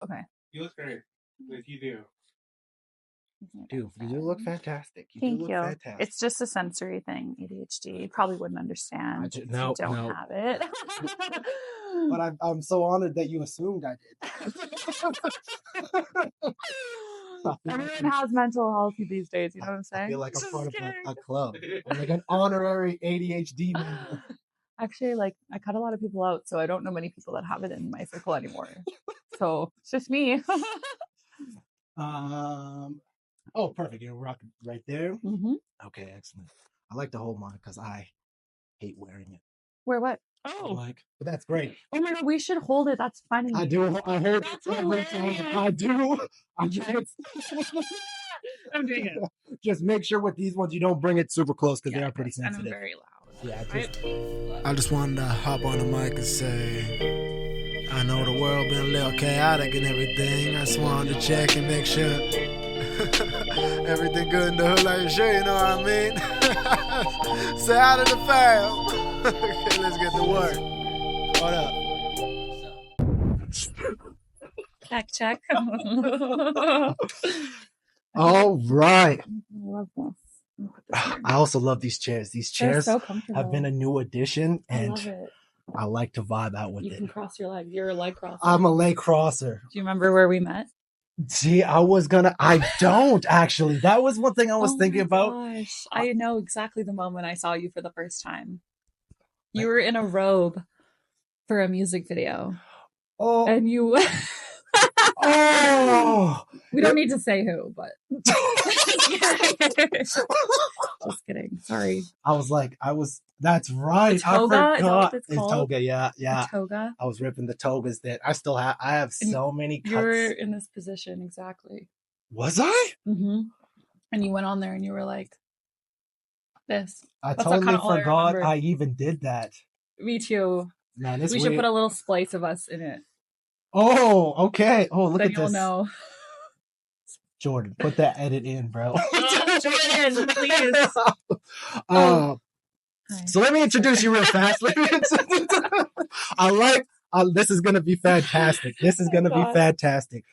Okay. You look great. Like you do. Dude, you do look fantastic. Thank you. Fantastic. It's just a sensory thing, ADHD. You probably wouldn't understand. No, you don't have it. But I'm so honored that you assumed I did. Everyone has mental health these days, you know what I'm saying? I feel like I'm part of a club. I'm like an honorary ADHD member. Actually, like, I cut a lot of people out, so I don't know many people that have it in my circle anymore. So it's just me. Oh, perfect. You're rocking right there. Mm-hmm. Okay, excellent. I like to hold mine because I hate wearing it. Wear what? Oh, but that's great. Oh my god, we should hold it. That's funny. I do. I heard it every time. I do. I can't. I'm doing it. Just make sure with these ones you don't bring it super close because they are pretty sensitive. And I'm very loud. Yeah. I just wanted to hop on the mic and say, I know the world been a little chaotic and everything. I just wanted to check and make sure everything good in the hood, like sure, you know what I mean? Say out of the fam. Okay, let's get to work. Hold up. Check. All right. I love this. I also love these chairs. These chairs so have been a new addition, and I love it. I like to vibe out with it. You can cross your legs. You're a leg crosser. I'm a leg crosser. Do you remember where we met? See, I don't actually. That was one thing I was thinking about. Gosh. I know exactly the moment I saw you for the first time. You were in a robe for a music video. Oh. And you... Oh. We don't need to say who, but... Just kidding. Sorry. That's right. I forgot. Is that what it's toga, yeah. A toga? I was ripping the togas that I have so many cuts. You were in this position, exactly. Was I? Mm-hmm. And you went on there and you were like, this. I totally forgot I even did that. Me too. Man, we should put a little splice of us in it. Oh, okay. Oh, look then at you'll this. Know. Jordan, put that edit in, bro. Jordan, please. So let me introduce you real fast. This is going to be fantastic. This is going to be fantastic.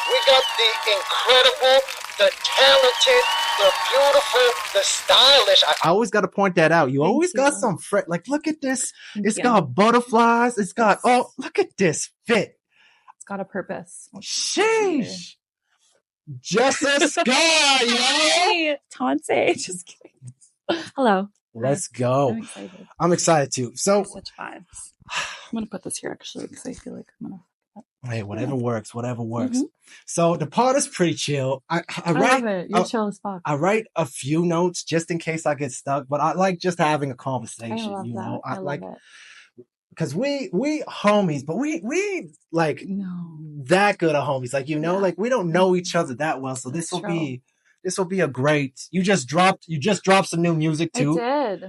We got the incredible, the talented, the beautiful, the stylish. I always got to point that out. You always got some like, look at this. It's got butterflies. It's got, look at this fit. It's got a purpose. Sheesh. Jessa Sky, you know? Hey, Tonsei. Just kidding. Hello. Let's go. I'm excited. I'm excited too. So such vibes. I'm gonna put this here actually because I feel like I'm gonna. Hey, whatever works. Mm-hmm. So the part is pretty chill. I love it. You're chill as fuck. I write a few notes just in case I get stuck, but I like just having a conversation. I love that. I love it. Because we homies, but we like that good of homies. Like, like we don't know each other that well. So this will be a great. You just dropped some new music too. I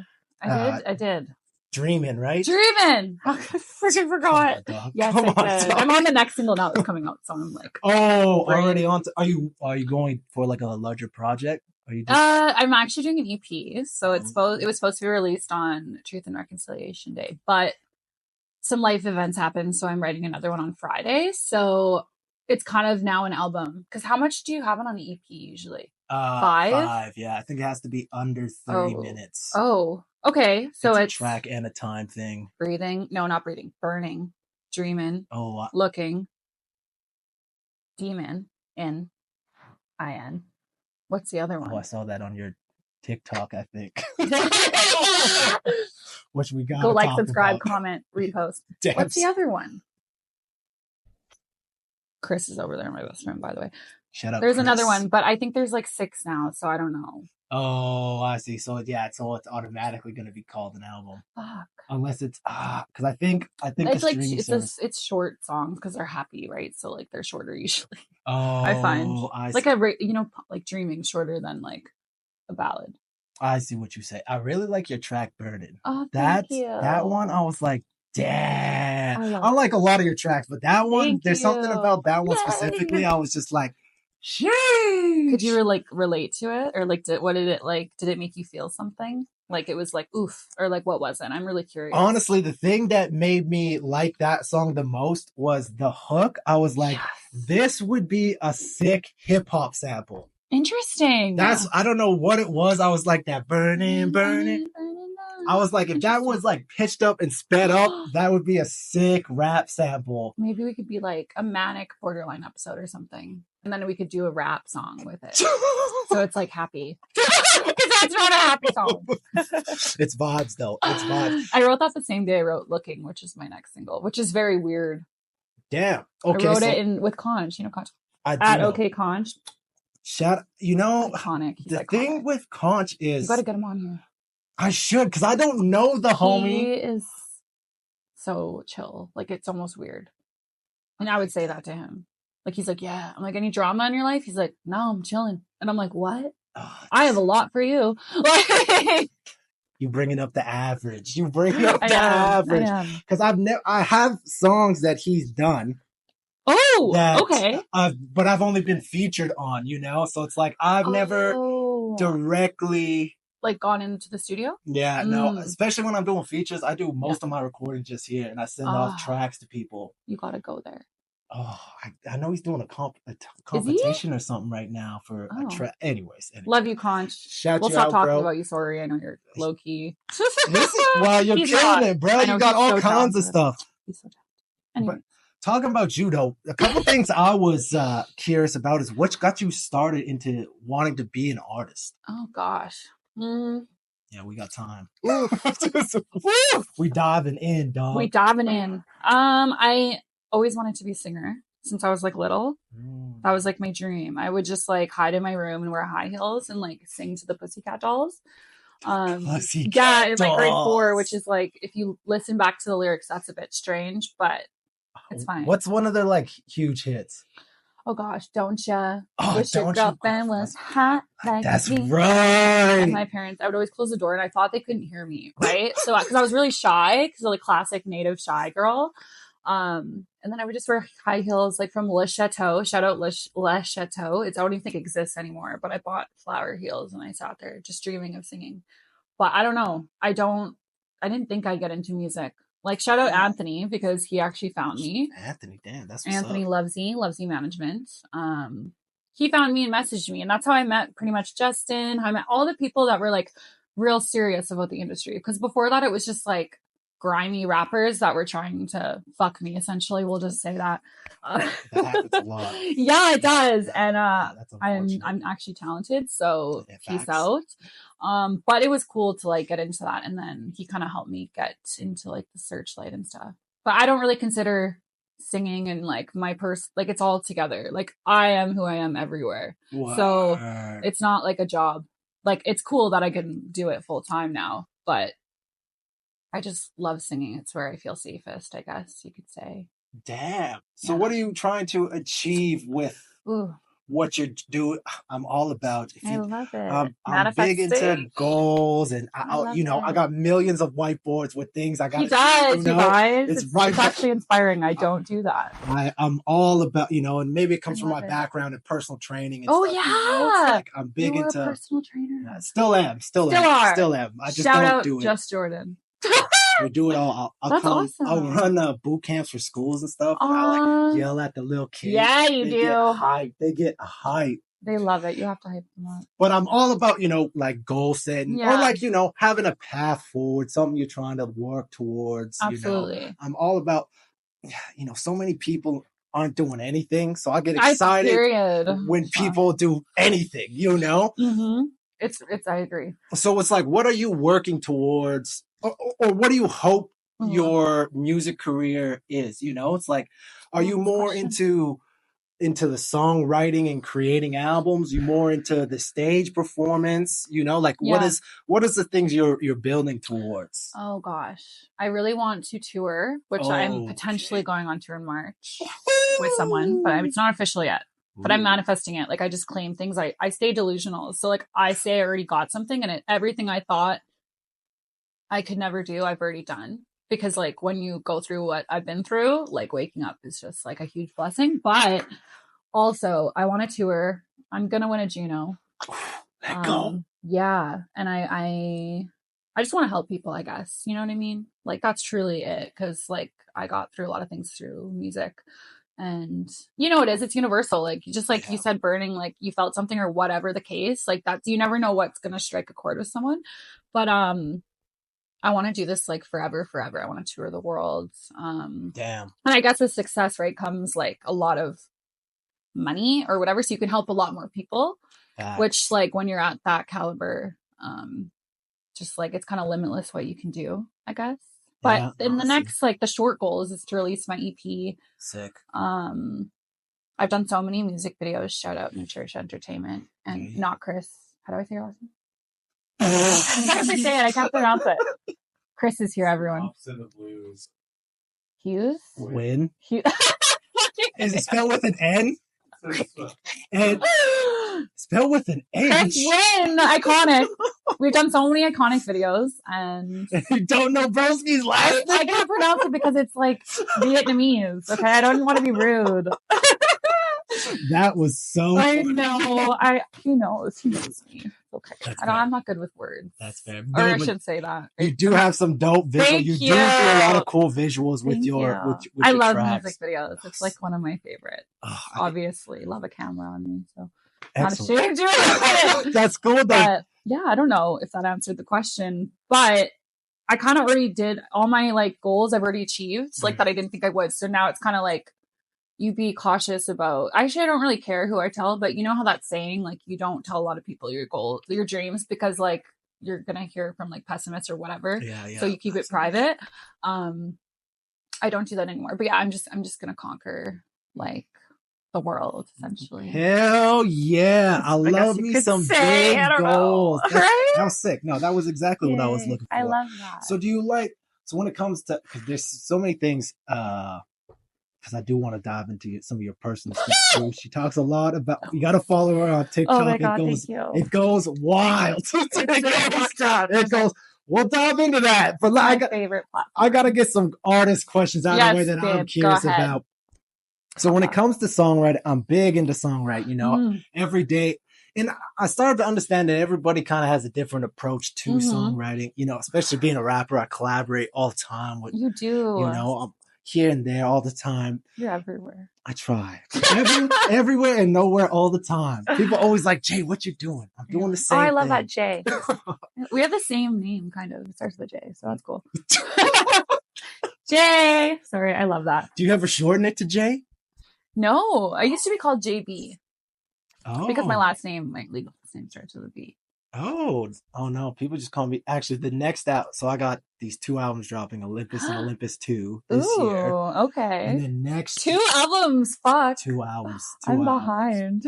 did. Dreaming, right? Dreaming. I freaking forgot. Yes, I did. I'm on the next single now that's coming out, so I'm like, already on. Are you going for like a larger project? Are you? I'm actually doing an EP, so it was supposed to be released on Truth and Reconciliation Day, but some life events happened, so I'm writing another one on Friday. So it's kind of now an album. Because how much do you have it on the EP usually? 5? 5, yeah. I think it has to be under 30 minutes. Oh, okay. So it's a track and a time thing. Breathing. No, not breathing. Burning. Dreaming. Looking. Demon. In. IN. What's the other one? Oh, I saw that on your TikTok, I think. Which we got. Go like, subscribe, comment, repost. What's the other one? Chris is over there, my best friend, by the way. Shut up. There's another one, but I think there's like 6 now, so I don't know. Oh, I see. So it's automatically going to be called an album. Fuck. Unless it's because I think it's like it's short songs because they're happy, right? So like they're shorter usually. Oh, I find like like Dreaming shorter than like a ballad. I see what you say. I really like your track Burden. Oh, thank you. That one, I was like, damn. I like a lot of your tracks, but that one, there's something about that one specifically. I was just like, sheesh. Could you like relate to it, or like did it make you feel something? Like it was like oof, or like what was it? I'm really curious. Honestly, the thing that made me like that song the most was the hook. I was like, this would be a sick hip hop sample. Interesting. I don't know what it was. I was like that burning. I was like, if that was like pitched up and sped up, that would be a sick rap sample. Maybe we could be like a manic borderline episode or something. And then we could do a rap song with it. So it's like happy. Because that's not a happy song. It's vibes though. It's vibes. I wrote that the same day I wrote Looking, which is my next single, which is very weird. Damn. Okay. I wrote it with Conch. You know Conch? At know. OK Conch. Iconic. He's the iconic. Thing with Conch is you got to get him on here. I should, because I don't know the homie. He is so chill. Like it's almost weird. And I would say that to him. Like he's like, yeah. I'm like, any drama in your life? He's like, no, I'm chilling. And I'm like, what? I have a lot for you. You bringing up the average. You bring up the average. Because I have songs that he's done. Oh, okay. But I've only been featured on, so it's like I've never directly like gone into the studio. Yeah, no, especially when I'm doing features, I do most of my recording just here, and I send off tracks to people. You gotta go there. Oh, I know he's doing a competition or something right now for a track. Anyways, love you, Conch. We'll stop talking about you. Sorry, I know you're low key. Well, you're killing it, bro. You got all kinds of stuff. He's so talented. But talking about judo, a couple things I was curious about is what got you started into wanting to be an artist. Oh gosh. Yeah, we got time. We diving in, dog. I always wanted to be a singer since I was like little. That was like my dream. I would just like hide in my room and wear high heels and like sing to the Pussycat Dolls. In like grade 4, which is like if you listen back to the lyrics, that's a bit strange, but it's fine. What's one of their like huge hits? Oh gosh, don't ya wish your girlfriend was hot like that's me? Right. And my parents, I would always close the door and I thought they couldn't hear me, right? So because I was really shy, because I'm like classic native shy girl. And then I would just wear high heels like from Le Chateau. Shout out Le Chateau. I don't even think it exists anymore, but I bought flower heels and I sat there just dreaming of singing. But I don't know. I didn't think I'd get into music. Like shout out Anthony because he actually found me. Anthony, damn, that's what's Anthony up. Lovesy Management. He found me and messaged me, and that's how I met pretty much Justin. How I met all the people that were like real serious about the industry. Because before that, it was just like grimy rappers that were trying to fuck me. Essentially, we'll just say that. That happens a lot. Yeah, it does. And I'm actually talented, so peace out. But it was cool to like get into that, and then he kind of helped me get into like the Searchlight and stuff. But I don't really consider singing and like my like it's all together. Like I am who I am everywhere. What? So it's not like a job. Like it's cool that I can do it full time now, but I just love singing. It's where I feel safest, I guess you could say. Damn. So what are you trying to achieve with what you're doing? I'm all about. I love it. I'm big into goals, and I got millions of whiteboards with things I got. He does, you guys. It's actually inspiring. I don't do that. I'm all about, and maybe it comes from my background in personal training. And stuff, like I'm big into a personal trainer. Still am. I just don't do it. JusJrdn. We do it all. Awesome. I'll run boot camps for schools and stuff. And I like yell at the little kids. Yeah, you do. They get hype. They love it. You have to hype them up. But I'm all about, like goal setting or like, having a path forward, something you're trying to work towards. Absolutely. I'm all about, so many people aren't doing anything. So I get excited when people do anything, Mm-hmm. It's I agree. So it's like, what are you working towards? Or what do you hope your music career is? It's like, are you more into the songwriting and creating albums? You more into the stage performance? What is the things you're building towards? Oh gosh, I really want to tour, which I'm potentially going on tour in March with someone, but it's not official yet. But I'm manifesting it. Like I just claim things. I stay delusional. So like I say I already got something, and everything I thought I could never do, I've already done. Because like when you go through what I've been through, like waking up is just like a huge blessing. But also I want to tour. I'm gonna win a Juno. Let go. Yeah. And I I just want to help people, I guess. You know what I mean? Like, that's truly it. Because, like, I got through a lot of things through music. And you know, it's universal. Like, just like you said, burning, like you felt something or whatever the case. Like, that's, you never know what's going to strike a chord with someone. But I want to do this like forever. I want to tour the world. Damn. And I guess with success, right, comes like a lot of money or whatever. So you can help a lot more people, which like when you're at that caliber, just like it's kind of limitless what you can do, I guess. But in the next, like the short goal is to release my EP. Sick. I've done so many music videos. Shout out New Church Entertainment and not Chris. How do I say your last name? I can't say it. I can't pronounce it. Chris is here, everyone. Opposite of blues. Hughes? Win. Hughes. Is it spelled with an N? And spelled with an H. Chris Win. Iconic. We've done so many iconic videos, and you don't know Broski's last name? I can't pronounce it because it's like Vietnamese. Okay, I don't want to be rude. That was so. I know. He knows. He knows me. Okay. I'm not good with words. That's fair. Or I should say that. You do have some dope visuals. You do do a lot of cool visuals with your. I your love tracks. music videos. It's like one of my favorite. Obviously, love a camera on me, so excellent. not ashamed to it. That's cool though. But, yeah, I don't know if that answered the question, but I kind of already did all my like goals. I've already achieved like that. I didn't think I would. So now it's kind of like you be cautious about. Actually, I don't really care who I tell, but you know how that's saying like you don't tell a lot of people your goals, your dreams, because like you're gonna hear from like pessimists or whatever. Yeah. So you keep it private. I don't do that anymore. But yeah, I'm just gonna conquer like the world essentially. Hell yeah. I love me some big goals. Right? That was sick. No, that was exactly what I was looking for. I love that. So do you like, so when it comes to, because there's so many things, because I do want to dive into some of your personal stuff too. She talks a lot about, you got to follow her on TikTok. Oh my God, thank you. It goes wild. It goes, we'll dive into that. But my favorite platform. I got to get some artist questions out of the way that I'm curious about. So when it comes to songwriting, I'm big into songwriting, you know, every day. And I started to understand that everybody kind of has a different approach to songwriting, you know, especially being a rapper. I collaborate all the time with, you do, you know, I'm here and there all the time. You're everywhere. I try everywhere and nowhere all the time. People always like, Jay, what you doing? I'm doing the same thing. I love that Jay. We have the same name, kind of. It starts with a J, so that's cool. Jay. Sorry, I love that. Do you ever shorten it to Jay? No, I used to be called JB. Oh. Because my last name, my legal name starts with a B. Oh no. People just call me, actually the next out. So I got these 2 albums dropping, Olympus and Olympus 2 this year. Okay. And then next 2 albums, fuck. 2 albums. I'm behind.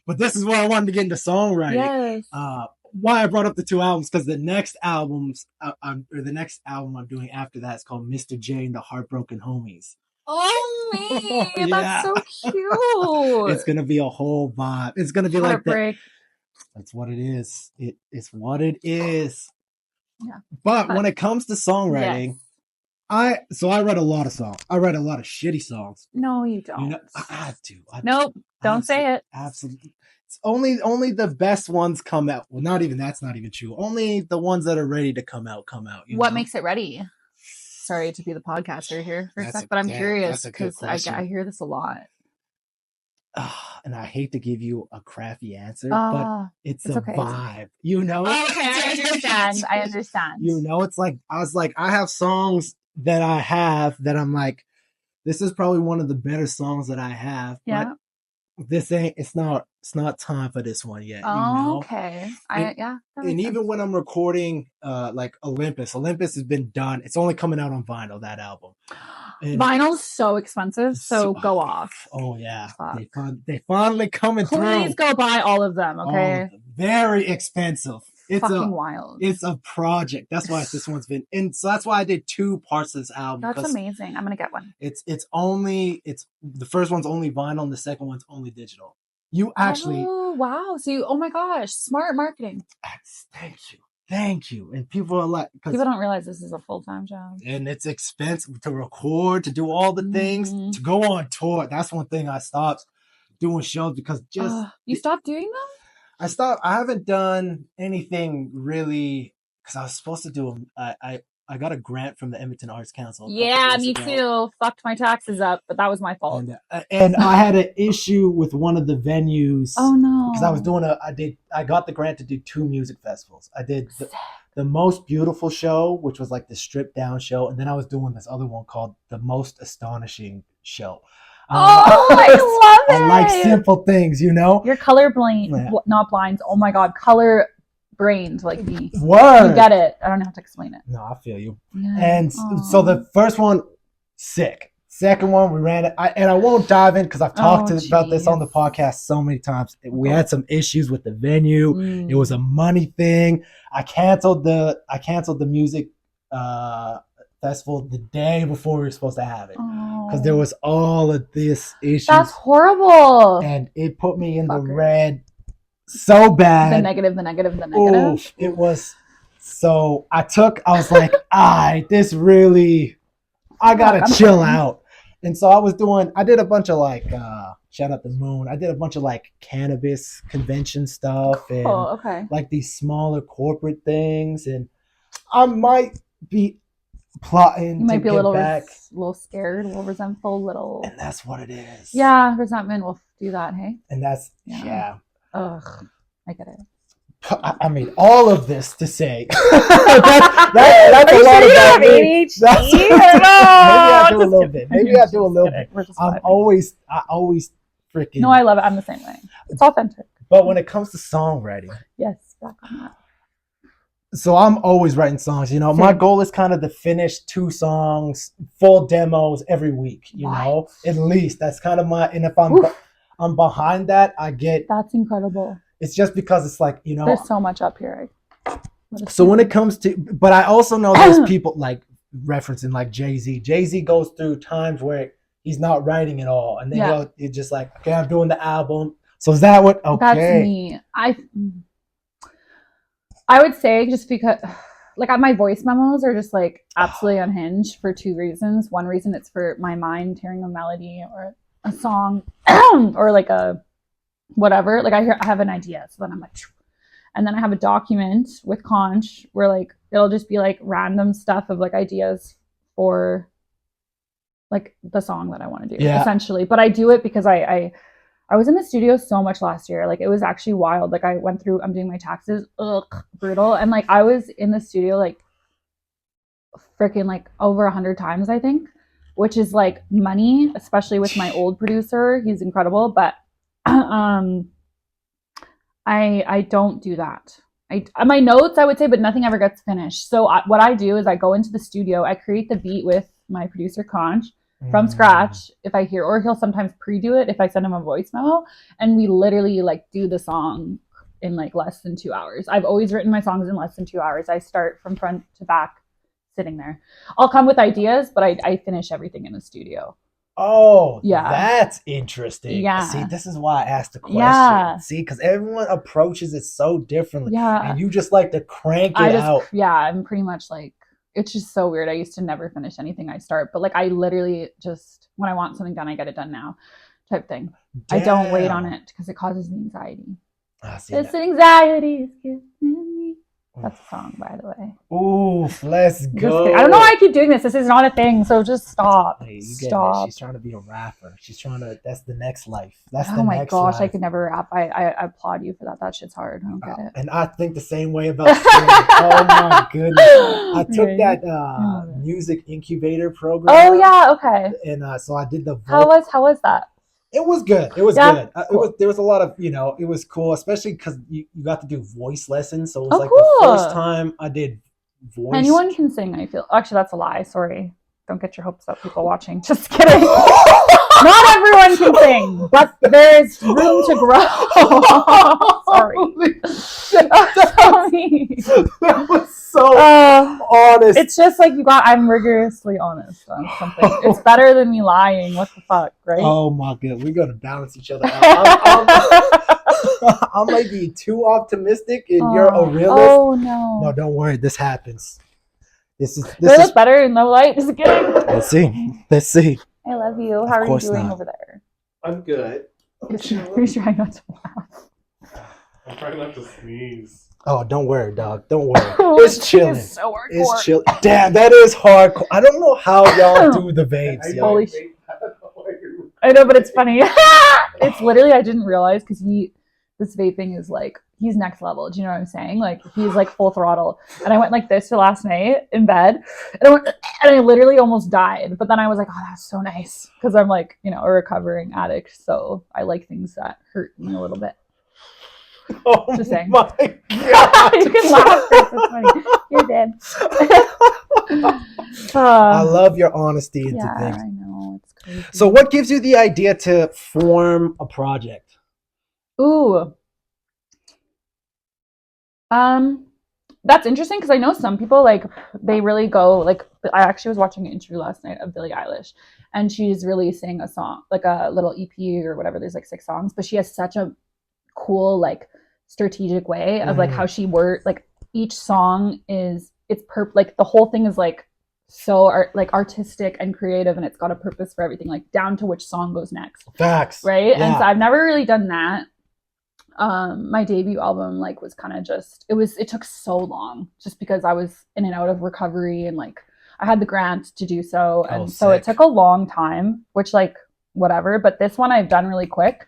But this is where I wanted to get into songwriting. Yes. Why I brought up the 2 albums, because the next albums, the next album I'm doing after that is called Mr. J and the Heartbroken Homies. Oh man, that's so cute. It's gonna be a whole vibe. It's gonna be Heartbreak. Like that. That's what it is. It's what it is. Yeah. But when it comes to songwriting, I write a lot of songs. I write a lot of shitty songs. No, you don't. You know, I have to. Nope. Don't say it. Absolutely. It's only the best ones come out. Well, that's not even true. Only the ones that are ready to come out. What makes it ready? Sorry to be the podcaster here for a sec, but I'm curious because I hear this a lot. And I hate to give you a crappy answer, but it's a vibe. You know? Okay, I understand. You know, it's like, I have songs that I have that I'm like, this is probably one of the better songs that I have. Yeah. But it's not time for this one yet. Oh, you know? Okay. And even when I'm recording, like Olympus has been done. It's only coming out on vinyl, that album. And vinyl's so expensive, so go off. Oh yeah. They finally coming through. Please go buy all of them, okay? Very expensive. It's fucking wild. It's a project. That's why this one's been, and so that's why I did 2 parts of this album. That's amazing. I'm gonna get one. It's the first one's only vinyl and the second one's only digital. You actually. Oh wow! So oh my gosh, smart marketing. Thank you. And people are like, people don't realize this is a full-time job. And it's expensive to record, to do all the things, to go on tour. That's one thing I stopped doing shows because you stopped doing them? I haven't done anything really because I was supposed to do I got a grant from the Edmonton Arts Council. Yeah, me too. Fucked my taxes up, but that was my fault. And I had an issue with one of the venues. Oh no! Because I was doing I got the grant to do 2 music festivals. I did the Most Beautiful Show, which was like the stripped down show, and then I was doing this other one called the Most Astonishing Show. Oh, I love it! I like simple things, you know. You're colorblind, not blind. Oh my god, color brained like me. Word. You get it. I don't have to explain it. No, I feel you. Yeah. And so the first one, sick. Second one, we ran it. I won't dive in because I've talked about this on the podcast so many times. We had some issues with the venue. It was a money thing. I canceled the music festival the day before we were supposed to have it because there was all of this issues. That's horrible. And it put me in the red so bad. The negative. Oof, it was. So I was like, this really, I gotta chill out. And so I did a bunch of like, shout out the moon. I did a bunch of like cannabis convention stuff and like these smaller corporate things. And I might be plotting. You might be a little scared, a little resentful, And that's what it is. Yeah, resentment will do that, hey? And that's, yeah. Ugh, I get it. I mean, all of this to say that's a lot of that. Maybe I do a little bit. I always freaking. No, I love it. I'm the same way. It's authentic. But when it comes to songwriting, yes, back on that. So I'm always writing songs. You know, my goal is kind of to finish 2 songs, full demos every week. You know, at least that's kind of my. And if I'm behind that, I get. That's incredible. It's just because it's like, you know, there's so much up here. So when it comes to, but I also know there's people like referencing like Jay-Z. Jay-Z goes through times where he's not writing at all. And then he's just like, okay, I'm doing the album. So is that what, okay. That's me. I would say just because like my voice memos are just like absolutely unhinged for 2 reasons. One reason it's for my mind hearing a melody or a song or like a whatever, like I have an idea, so then I'm like, and then I have a document with Conch where like it'll just be like random stuff of like ideas for like the song that I want to do essentially. But I do it because I was in the studio so much last year, like it was actually wild. Like I'm doing my taxes, brutal, and like I was in the studio like freaking like over 100 times I think, which is like money, especially with my old producer. He's incredible, but I don't do that. My notes I would say, but nothing ever gets finished. So what I do is I go into the studio, I create the beat with my producer Conch from scratch if I hear, or he'll sometimes pre-do it if I send him a voice memo, and we literally like do the song in like less than 2 hours. I've always written my songs in less than 2 hours. I start from front to back sitting there. I'll come with ideas, but I finish everything in the studio. Oh, yeah, that's interesting. Yeah. See, this is why I asked the question. Yeah. See, because everyone approaches it so differently. Yeah. And you just like to crank it out. Yeah, I'm pretty much like, it's just so weird. I used to never finish anything I start, but like I literally just, when I want something done, I get it done now type thing. Damn. I don't wait on it because it causes me anxiety. This anxiety is giving me. That's a song, by the way. Oof, let's go. I don't know why I keep doing this. This is not a thing, so just stop. Hey, stop. She's trying to be a rapper. She's trying to, that's the next life. That's the next life. Oh my gosh, I could never rap. I applaud you for that. That shit's hard. I don't get it. And I think the same way about singing. Oh my goodness. I took that music incubator program. Oh yeah, okay. And so I did the How was that? It was good. It was good. Cool. There was a lot of, it was cool, especially because you got to do voice lessons. So it was the first time I did voice. Anyone can sing, I feel. Actually, that's a lie. Sorry. Don't get your hopes up, people watching. Just kidding. Not everyone can sing, but there's room to grow. Sorry. That was so honest. It's just like I'm rigorously honest on something. It's better than me lying. What the fuck, right? Oh my god, we're gonna balance each other out. I might be too optimistic and you're a realist. Oh no. No, don't worry, this happens. This is better in low light. Just kidding. Let's see. I love you. How are you doing over there? I'm good. You're trying not to laugh. I'm trying not to sneeze. Oh, don't worry, dog. Don't worry. It's chilling. It's so hardcore. It's chill. Damn, that is hardcore. I don't know how y'all do the vapes, yo. Holy shit. I know, but it's funny. It's literally, I didn't realize because this vaping is like, he's next level. Do you know what I'm saying? Like, he's like full throttle. And I went like this for last night in bed. And I literally almost died. But then I was like, oh, that's so nice. Because I'm like, you know, a recovering addict. So I like things that hurt me a little bit. Oh Just saying. My God. You can laugh. Chris. It's funny. You're dead. I love your honesty into things. I know. It's crazy. So what gives you the idea to form a project? Ooh. That's interesting because I know some people, like, they really go, like, I actually was watching an interview last night of Billie Eilish, and she's releasing a song, like a little EP or whatever. There's like 6 songs, but she has such a cool, like, strategic way of like how she works. Like, each song is, like the whole thing is like so artistic and creative, and it's got a purpose for everything, like down to which song goes next. Facts. Right. Yeah. And so I've never really done that. My debut album, like, was kind of just, it took so long just because I was in and out of recovery, and like I had the grant to do so, and so it took a long time, which, like, whatever. But this one I've done really quick.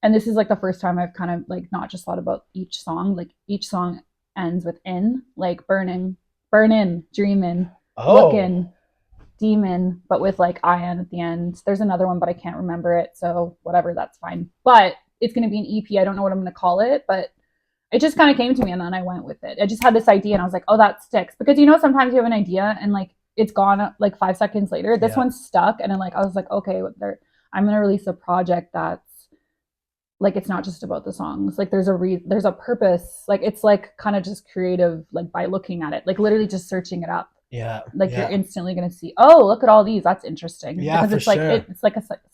And this is like the first time I've kind of like not just thought about each song. Like, each song ends with in, like burning, dreaming, looking, demon, but with like IN at the end. There's another one, but I can't remember it. So whatever, that's fine. But it's going to be an EP. I don't know what I'm going to call it, but it just kind of came to me, and then I went with it. I just had this idea, and I was like, oh, that sticks. Because, you know, sometimes you have an idea and like it's gone like 5 seconds later. This one's stuck. And then like, I was like, okay, I'm going to release a project that's like, it's not just about the songs. Like, there's a purpose. Like, it's like kind of just creative, like by looking at it, like literally just searching it up. Yeah. Like, you're instantly going to see, oh, look at all these. That's interesting. Yeah, because it's for like, sure. it's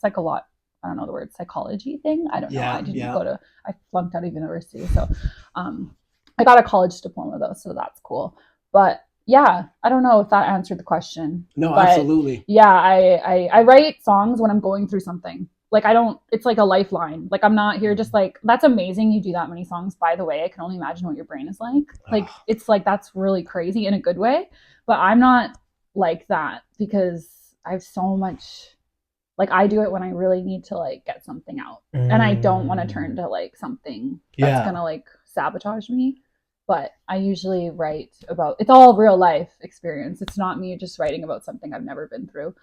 like a lot. I don't know the word, psychology thing. I don't know. I didn't I flunked out of university. So, I got a college diploma though. So that's cool. But yeah, I don't know if that answered the question. No, but absolutely. Yeah. I write songs when I'm going through something. Like, it's like a lifeline. Like, I'm not here just like, that's amazing you do that many songs, by the way. I can only imagine what your brain is like. Like, it's like, that's really crazy in a good way. But I'm not like that because I have so much, like, I do it when I really need to like get something out. And I don't want to turn to like something that's going to like sabotage me. But I usually write about, it's all real life experience. It's not me just writing about something I've never been through.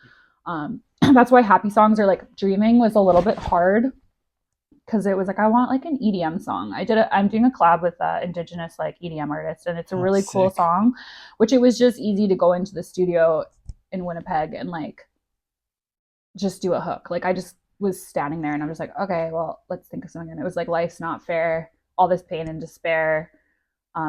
That's why happy songs or like dreaming was a little bit hard, because it was like, I want like an EDM song. I'm doing a collab with indigenous like EDM artist, and it's a really cool song, which it was just easy to go into the studio in Winnipeg and like just do a hook. Like, I just was standing there and I'm just like, okay, well, let's think of something. And it was like, life's not fair, all this pain and despair.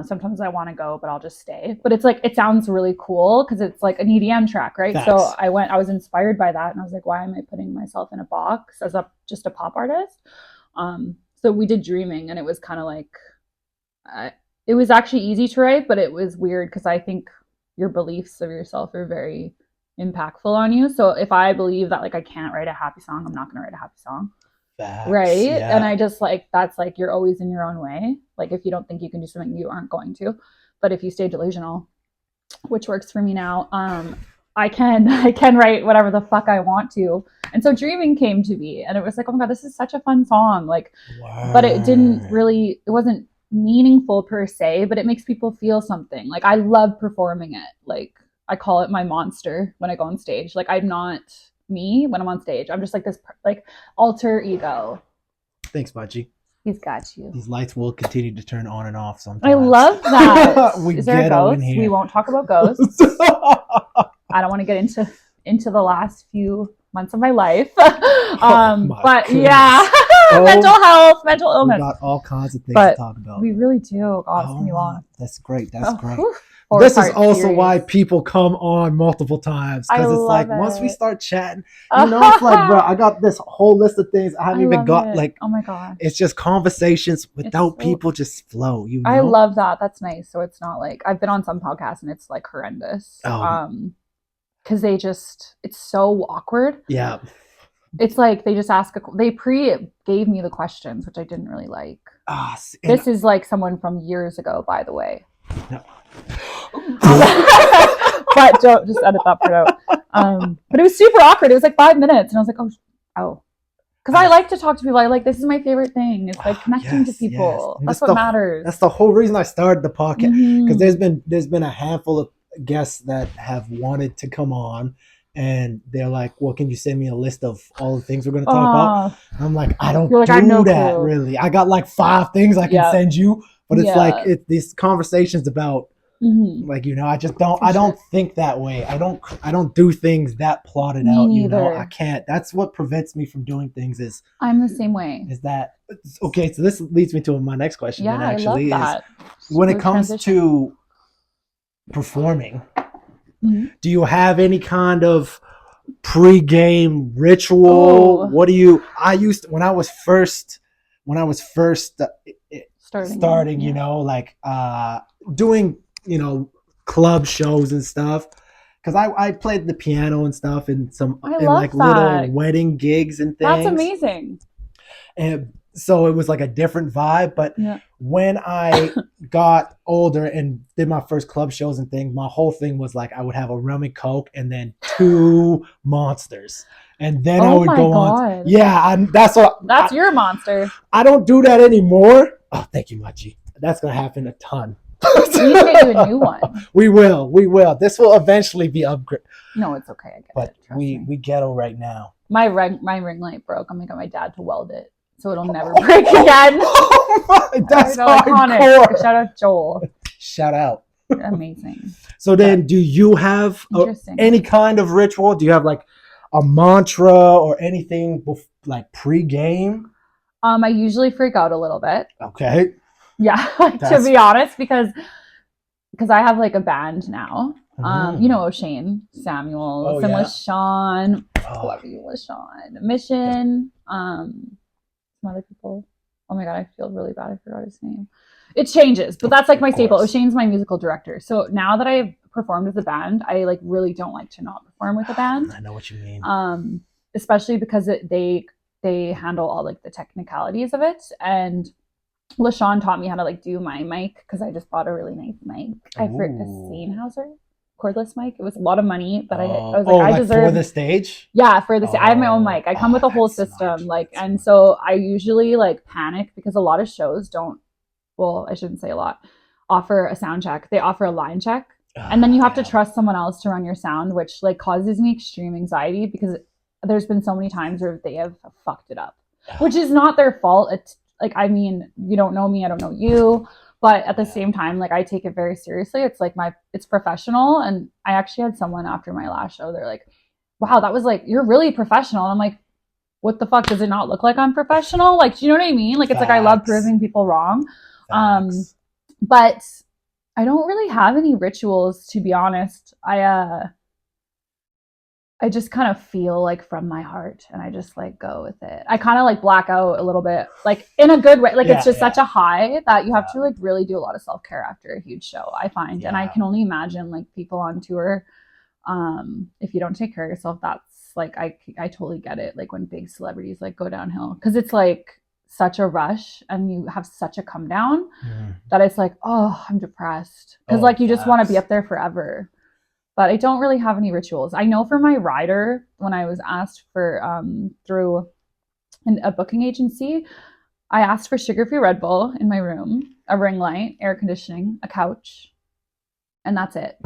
Sometimes I want to go, but I'll just stay. But it's like, it sounds really cool because it's like an EDM track, right? Facts. So I was inspired by that, and I was like, why am I putting myself in a box as just a pop artist? So we did Dreaming, and it was kind of like, it was actually easy to write, but it was weird because I think your beliefs of yourself are very impactful on you. So if I believe that like I can't write a happy song, I'm not going to write a happy song. Facts, right. Yeah. And I just like, that's like, you're always in your own way. Like, if you don't think you can do something, you aren't going to. But if you stay delusional, which works for me now, I can write whatever the fuck I want to. And so Dreaming came to me, and it was like, oh my God, this is such a fun song. Like, but it wasn't meaningful per se, but it makes people feel something. Like, I love performing it. Like, I call it my monster when I go on stage. Like, I'm not me when I'm on stage. I'm just like this like alter ego. Thanks, Budgie. He's got you. These lights will continue to turn on and off sometimes. I love that. Is there a ghost? We won't talk about ghosts. I don't want to get into the last few months of my life. But goodness. Yeah, mental health, mental illness. We got all kinds of things to talk about. We really do. God, it's gonna be long. That's great. That's great. This is also series. Why people come on multiple times, because it's like once we start chatting, you know, it's like, bro, I got this whole list of things I haven't even got. Like, oh my God, it's just conversations without people just flow. You know? I love that. That's nice. So it's not like, I've been on some podcasts and it's like horrendous. Because it's so awkward. Yeah. It's like they just ask. They gave me the questions, which I didn't really like. This is like someone from years ago, by the way. No. But don't just edit that part out. But it was super awkward. It was like 5 minutes, and I was like, oh. Because I like to talk to people. This is my favorite thing. It's like connecting to people. Yes. That's what matters. That's the whole reason I started the podcast. Because there's been a handful of guests that have wanted to come on, and they're like, well, can you send me a list of all the things we're going to talk about? And I'm like, I don't do that really. I got like 5 things I can send you, but it's like these conversations about like, I just don't think that way. I don't do things that plotted out. I can't. That's what prevents me from doing things. Is I'm the same way. Is that okay? So this leads me to my next question. Yeah, I love that. When it comes to performing, do you have any kind of pre-game ritual? What do you? When I was first starting, doing club shows and stuff, because I played the piano and stuff in little wedding gigs and things. That's amazing. And so it was like a different vibe. But when I got older and did my first club shows and things, my whole thing was like I would have a rum and coke and then 2 monsters. And then I would go on. Yeah, that's your monster. I don't do that anymore. Oh, thank you, Machi. That's going to happen a ton. We can get you a new one. We will. This will eventually be upgraded. No, it's okay. I get it. But we ghetto right now. My ring light broke. I'm going to get my dad to weld it so it'll never break again. That's iconic. Shout out Joel. Shout out. Amazing. So then, do you have any kind of ritual? Do you have like a mantra or anything like pre-game? I usually freak out a little bit. Okay. Yeah, to be honest, because I have like a band now. O'Shane Samuels and LaShawn. Love you, LaShawn. Mission. Some other people. Oh my god, I feel really bad. I forgot his name. It changes, but that's like my staple. O'Shane's my musical director. So now that I've performed with a band, I like really don't like to not perform with a band. I know what you mean. Especially because they handle all like the technicalities of it, and LaShawn taught me how to like do my mic because I just bought a really nice mic. I for a Sennheiser cordless mic. It was a lot of money, but I was like, I deserve for the stage. Yeah, for the stage. I have my own mic. I come with a whole system, and so I usually like panic because a lot of shows don't. Well, I shouldn't say a lot. Offer a sound check. They offer a line check, and then you have to trust someone else to run your sound, which like causes me extreme anxiety because there's been so many times where they have fucked it up, which is not their fault. It's like, I mean, you don't know me, I don't know you, but at the same time, like I take it very seriously. It's like it's professional. And I actually had someone after my last show, they're like, wow, that was like, you're really professional. And I'm like, what the fuck? Does it not look like I'm professional? Like, do you know what I mean? Like, it's like, I love proving people wrong. But I don't really have any rituals, to be honest. I just kind of feel like from my heart and I just like go with it. I kind of like black out a little bit, like in a good way. Like it's just such a high that you have to like really do a lot of self-care after a huge show, I find. And I can only imagine like people on tour, if you don't take care of yourself, that's like, I totally get it. Like when big celebrities like go downhill, because it's like such a rush and you have such a come down that it's like, oh, I'm depressed. Because like you just want to be up there forever. But I don't really have any rituals. I know for my rider, when I was asked for through a booking agency, I asked for sugar-free Red Bull in my room, a ring light, air conditioning, a couch, and that's it.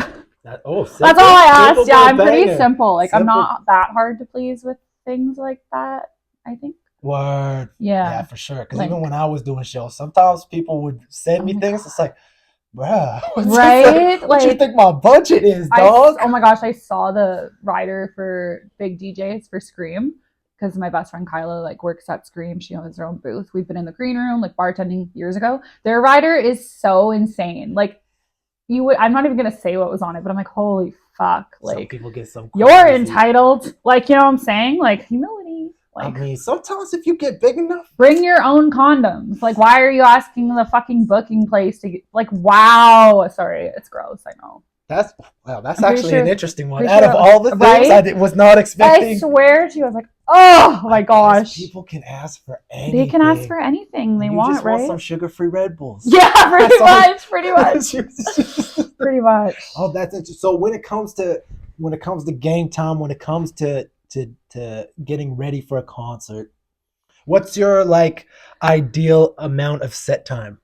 That's all I asked. Yeah, I'm pretty simple. Like I'm not that hard to please with things like that, I think. Word. Yeah, for sure. Because even when I was doing shows, sometimes people would send me things. God. It's like, bruh, what you think my budget is, dog? Oh my gosh, I saw the rider for big DJs for Scream because my best friend Kyla like works at Scream. She owns her own booth. We've been in the green room like bartending years ago. Their rider is so insane. Like I'm not even gonna say what was on it, but I'm like, holy fuck! Like some people get some. You're entitled. Like you know what I'm saying? Like humility. Like, I mean, sometimes if you get big enough, bring your own condoms. Like, why are you asking the fucking booking place to get, like, wow. Sorry, it's gross. I know. That's actually an interesting one. Out of all the things I was not expecting. I swear to you, I was like, Oh my gosh. People can ask for anything. They can ask for anything they want, just right? Want some sugar-free Red Bulls. Yeah, pretty much. Pretty much. Oh, that's interesting. So when it comes to game time, when it comes to getting ready for a concert, what's your like ideal amount of set time?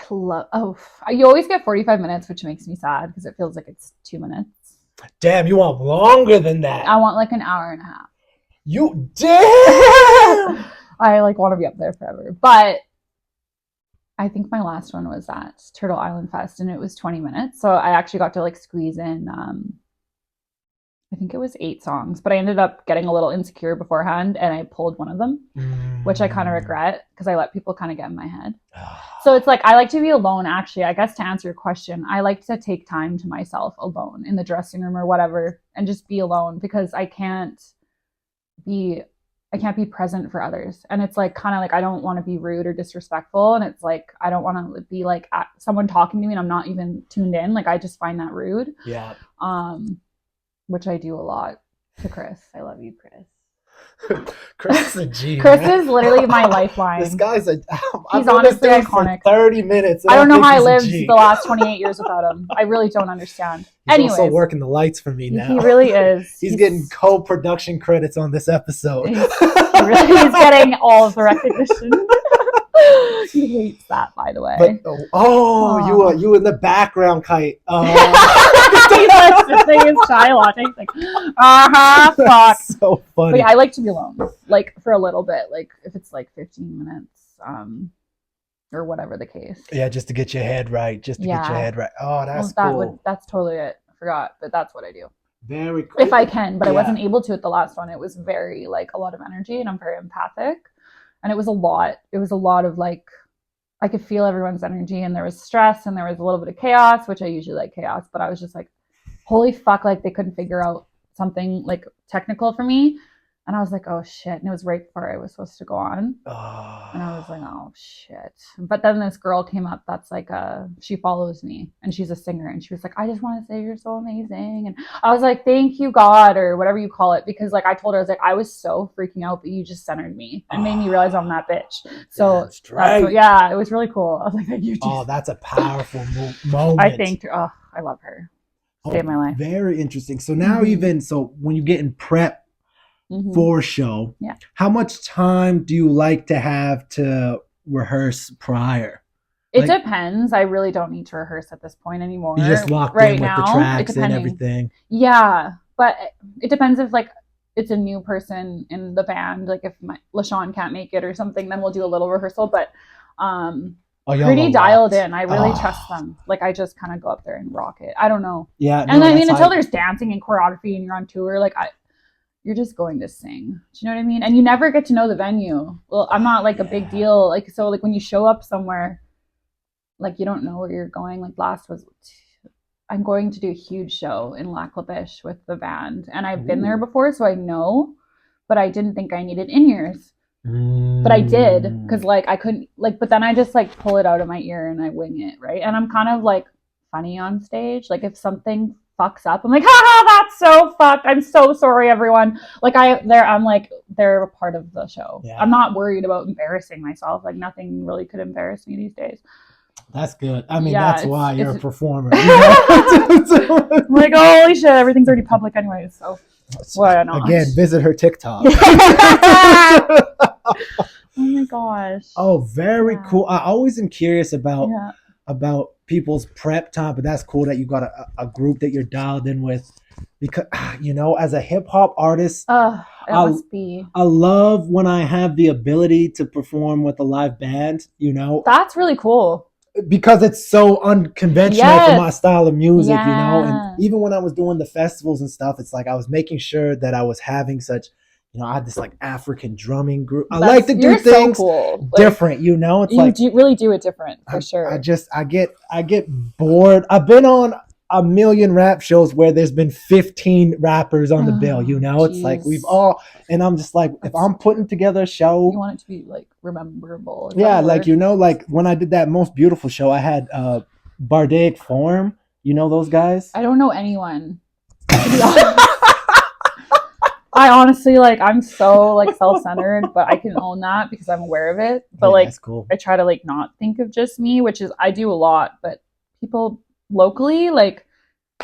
You always get 45 minutes, which makes me sad because it feels like it's 2 minutes. Damn, you want longer than that. I want like an hour and a half. You damn. I like want to be up there forever. But I think my last one was at Turtle Island Fest and it was 20 minutes. So I actually got to like squeeze in I think it was 8 songs, but I ended up getting a little insecure beforehand and I pulled one of them, which I kind of regret because I let people kind of get in my head. So it's like, I like to be alone, actually. I guess to answer your question, I like to take time to myself alone in the dressing room or whatever and just be alone because I can't be present for others. And it's like, kind of like, I don't want to be rude or disrespectful. And it's like, I don't want to be like someone talking to me and I'm not even tuned in. Like, I just find that rude. Yeah. Which I do a lot to Chris. I love you, Chris. Chris is a G. Chris is literally my lifeline. This guy's he's honestly iconic. 30 minutes. I don't know how I lived the last 28 years without him. I really don't understand. He's also working the lights for me now. He really is. He's getting co-production credits on this episode. He's getting all of the recognition. He hates that, by the way. But, you in the background, Kite. He's listening his chai latte. He's like, fuck. So funny. But yeah, I like to be alone, like for a little bit, like if it's like 15 minutes, or whatever the case. Yeah, just to get your head right. Get your head right. Oh, that's cool. That's totally it. I forgot, but that's what I do. Very cool. If I can, but I wasn't able to at the last one. It was very like a lot of energy, and I'm very empathic. And it was a lot. It was a lot of like, I could feel everyone's energy and there was stress and there was a little bit of chaos, which I usually like chaos, but I was just like, holy fuck, like they couldn't figure out something like technical for me. And I was like, oh shit. And it was right before I was supposed to go on. And I was like, oh shit. But then this girl came up that's like, she follows me and she's a singer. And she was like, I just want to say you're so amazing. And I was like, thank you, God, or whatever you call it. Because like I told her, I was like, I was so freaking out, but you just centered me and made me realize I'm that bitch. So that's right. Yeah, it was really cool. I was like, thank you. That's a powerful moment. I thanked her. I love her. Saved my life. Very interesting. So now when you get in prep, for a show, how much time do you like to have to rehearse prior? It depends. I really don't need to rehearse at this point anymore. You just locked in with the tracks and everything. Yeah, but it depends if like it's a new person in the band. Like if LaShawn can't make it or something, then we'll do a little rehearsal. But pretty dialed in. I really trust them. Like I just kind of go up there and rock it. I don't know. Yeah, and I mean until there's dancing and choreography and you're on tour, like you're just going to sing. Do you know what I mean? And you never get to know the venue. Well, I'm not like a big deal. Like, so like when you show up somewhere, like you don't know where you're going. Like I'm going to do a huge show in Lac La Biche with the band. And I've been there before, so I know, but I didn't think I needed in-ears. But I did, because like I couldn't, like, but then I just like pull it out of my ear and I wing it, right? And I'm kind of like funny on stage. Like if something fucks up, I'm like, that's so fucked. I'm so sorry, everyone. Like I'm like, they're a part of the show. Yeah. I'm not worried about embarrassing myself. Like nothing really could embarrass me these days. That's good. I mean, that's why you're a performer. You know? I'm like, holy shit, everything's already public anyways. So why not? Again, visit her TikTok. Oh my gosh. Oh, very cool. I always am curious about people's prep time, but that's cool that you got a group that you're dialed in with, because as a hip hop artist, I love when I have the ability to perform with a live band. That's really cool because it's so unconventional for my style of music. And even when I was doing the festivals and stuff, it's like I was making sure that I was having such. I had this like African drumming group. I like to do things different, It's you really do it different for sure. I get bored. I've been on a million rap shows where there's been 15 rappers on the bill, It's like we've all, and I'm just like, if I'm putting together a show, you want it to be like rememberable. Yeah, like like when I did that Most Beautiful show, I had Bardaic Form. Those guys? I don't know anyone. I honestly, like, I'm so, like, self-centered, but I can own that because I'm aware of it. But, like, that's cool. I try to, like, not think of just me, which is, I do a lot, but people locally, like,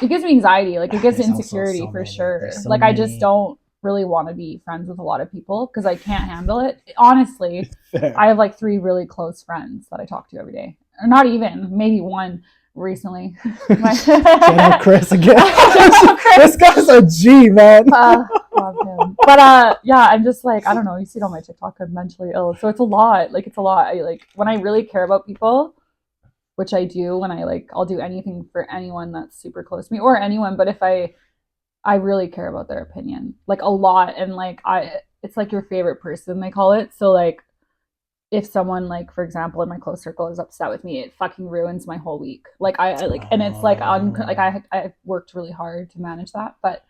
it gives me anxiety. Like, it gives me insecurity for sure. Like, I just don't really want to be friends with a lot of people because I can't handle it. Honestly, I have, like, 3 really close friends that I talk to every day. Or not even, maybe one recently. Shout out Chris again. This guy's a G, man. Love him. But yeah, I'm just like, I don't know, you see it on my TikTok, I'm mentally ill. So it's a lot. Like, it's a lot. I like when I really care about people, which I do when I like, I'll do anything for anyone that's super close to me or anyone. But if I really care about their opinion, like a lot. And like, it's like your favorite person, they call it. So like, if someone, like, for example, in my close circle is upset with me, it fucking ruins my whole week. Like, I like, and it's like, I worked really hard to manage that, but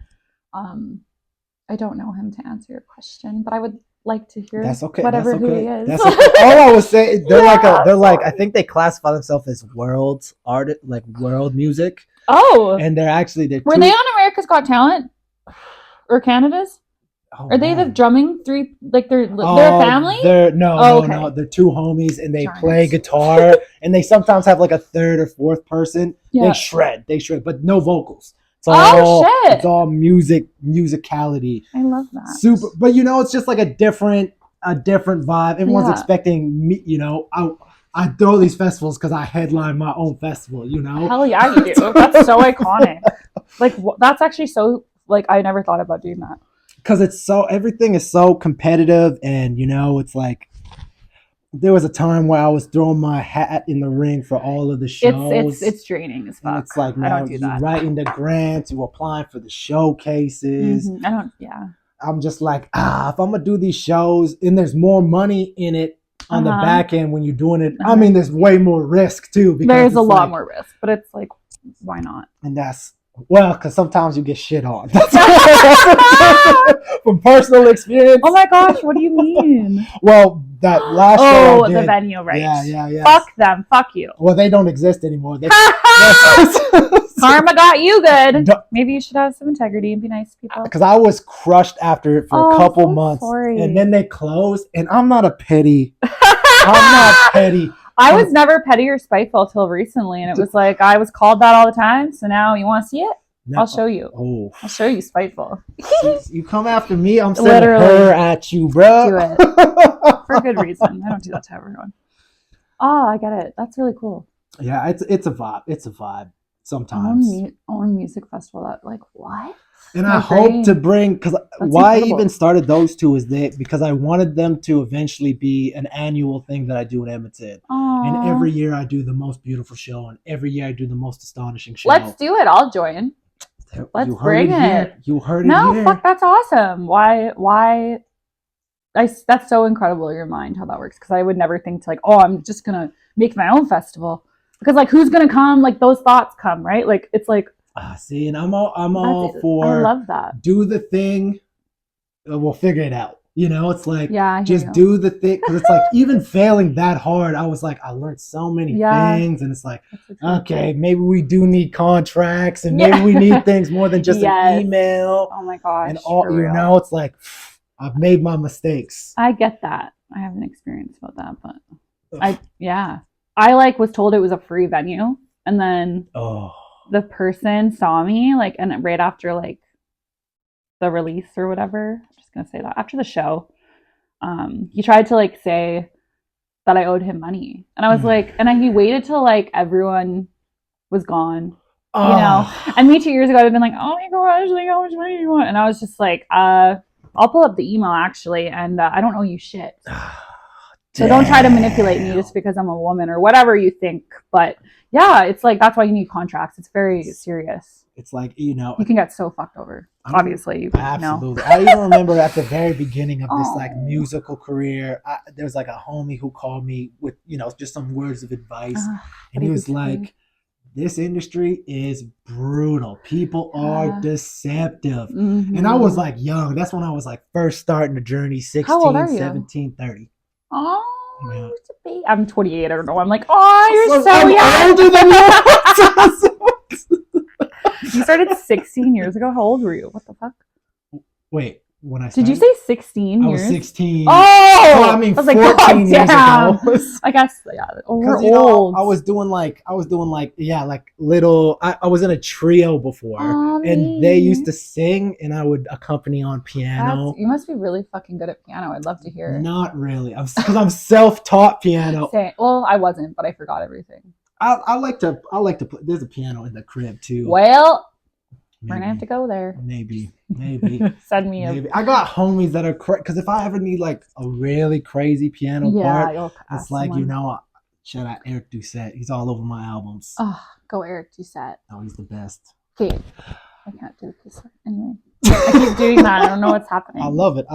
I don't know him to answer your question, but I would like to hear whatever who he is. That's okay. All I was saying, they're like, I think they classify themselves as world art, like world music. Oh, and they're were they on America's Got Talent or Canada's? Oh, are they the drumming three? Like they're a family? No. They're 2 homies and they play guitar and they sometimes have like a 3rd or 4th person. Yeah. They shred, but no vocals. It's all, shit! It's all musicality. I love that. Super, but you know, it's just like a different vibe. Everyone's expecting me. You know, I throw these festivals because I headline my own festival. You know, hell yeah, you do. That's so iconic. Like that's actually so. Like I never thought about doing that. Because everything is so competitive, and you know, it's like there was a time where I was throwing my hat in the ring for all of the shows. It's draining as fuck. And it's like now you're writing the grants, you're applying for the showcases. Mm-hmm. I'm just like, if I'm gonna do these shows, and there's more money in it on the back end when you're doing it. I mean, there's way more risk too. Because there's a lot more risk, but it's like, why not? And that's. Well, because sometimes you get shit on. From personal experience. Oh my gosh, what do you mean? Well, that last show I did, the venue, right? Yeah. Fuck them. Fuck you. Well, they don't exist anymore. Karma got you good. Maybe you should have some integrity and be nice to people. Because I was crushed after it for a couple months. Sorry. And then they closed, and I'm not petty. I was never petty or spiteful till recently, and it was like I was called that all the time. So now you want to see it? No. I'll show you. Oh, I'll show you spiteful. You come after me, I'm sending her at you, bro. Do it for good reason. I don't do that to everyone. Oh, I get it. That's really cool. Yeah, it's a vibe. It's a vibe. Sometimes own music festival. That like what? And I hope to bring, because why I even started those 2 is because I wanted them to eventually be an annual thing that I do in Edmonton. Aww. And every year I do the most beautiful show, and every year I do the most astonishing show. Let's do it. I'll join. Let's bring it. You heard it here. No, fuck, that's awesome. Why? That's so incredible in your mind how that works. Because I would never think to like, I'm just gonna make my own festival. Because like, who's gonna come? Like those thoughts come, right? Like it's like. See, and I'm all for. I love that. Do the thing. We'll figure it out. You know, it's like just do the thing, because it's like even failing that hard, I was like, I learned so many things, and it's like, okay, maybe we do need contracts, and maybe we need things more than just an email. Oh my gosh! And all know, it's like I've made my mistakes. I get that. I haven't experienced about that, but I like was told it was a free venue, and then the person saw me like, and right after like the release or whatever. Gonna say that after the show he tried to like say that I owed him money, and I was like, and he waited till like everyone was gone, you know. And me 2 years ago I'd been like, oh my gosh, like how much money do you want? And I was just like, I'll pull up the email actually, and I don't owe you shit. So don't try to manipulate me just because I'm a woman or whatever you think. But yeah, it's like that's why you need contracts. It's very serious. It's like, you know, you can get so fucked over. Obviously, absolutely. I even remember at the very beginning of this like musical career, there's like a homie who called me with, you know, just some words of advice, and he was like, "This industry is brutal. People are deceptive." Mm-hmm. And I was like young. That's when I was like first starting the journey. 16, How old are you? 17, 30. Oh, yeah. I'm 28. I don't know. I'm like, you're so young. Older than you. You started 16 years ago. How old were you? What the fuck? Wait, when I Did started. you say 16 I years? was 16. Oh! I mean, I was 14 like, God years damn. ago. I guess, yeah. Oh, we're Because, you know, old. I was doing like little, I was in a trio before. Aw, and they used me. to sing and I would accompany on piano. You must be really fucking good at piano. I'd love to hear. Not really. Because I'm self-taught piano. Well, I wasn't, but I forgot everything. I like to play. There's a piano in the crib too. Well, Maybe. we're gonna have to go there. Maybe. Send me Maybe. I got homies that are because if I ever need like a really crazy piano part, it's like someone. You know, shout out Eric Doucette. He's all over my albums. Oh, go Eric Doucette. Oh, he's the best. Okay, I can't do this anyway. I keep doing that. I don't know what's happening. I love it.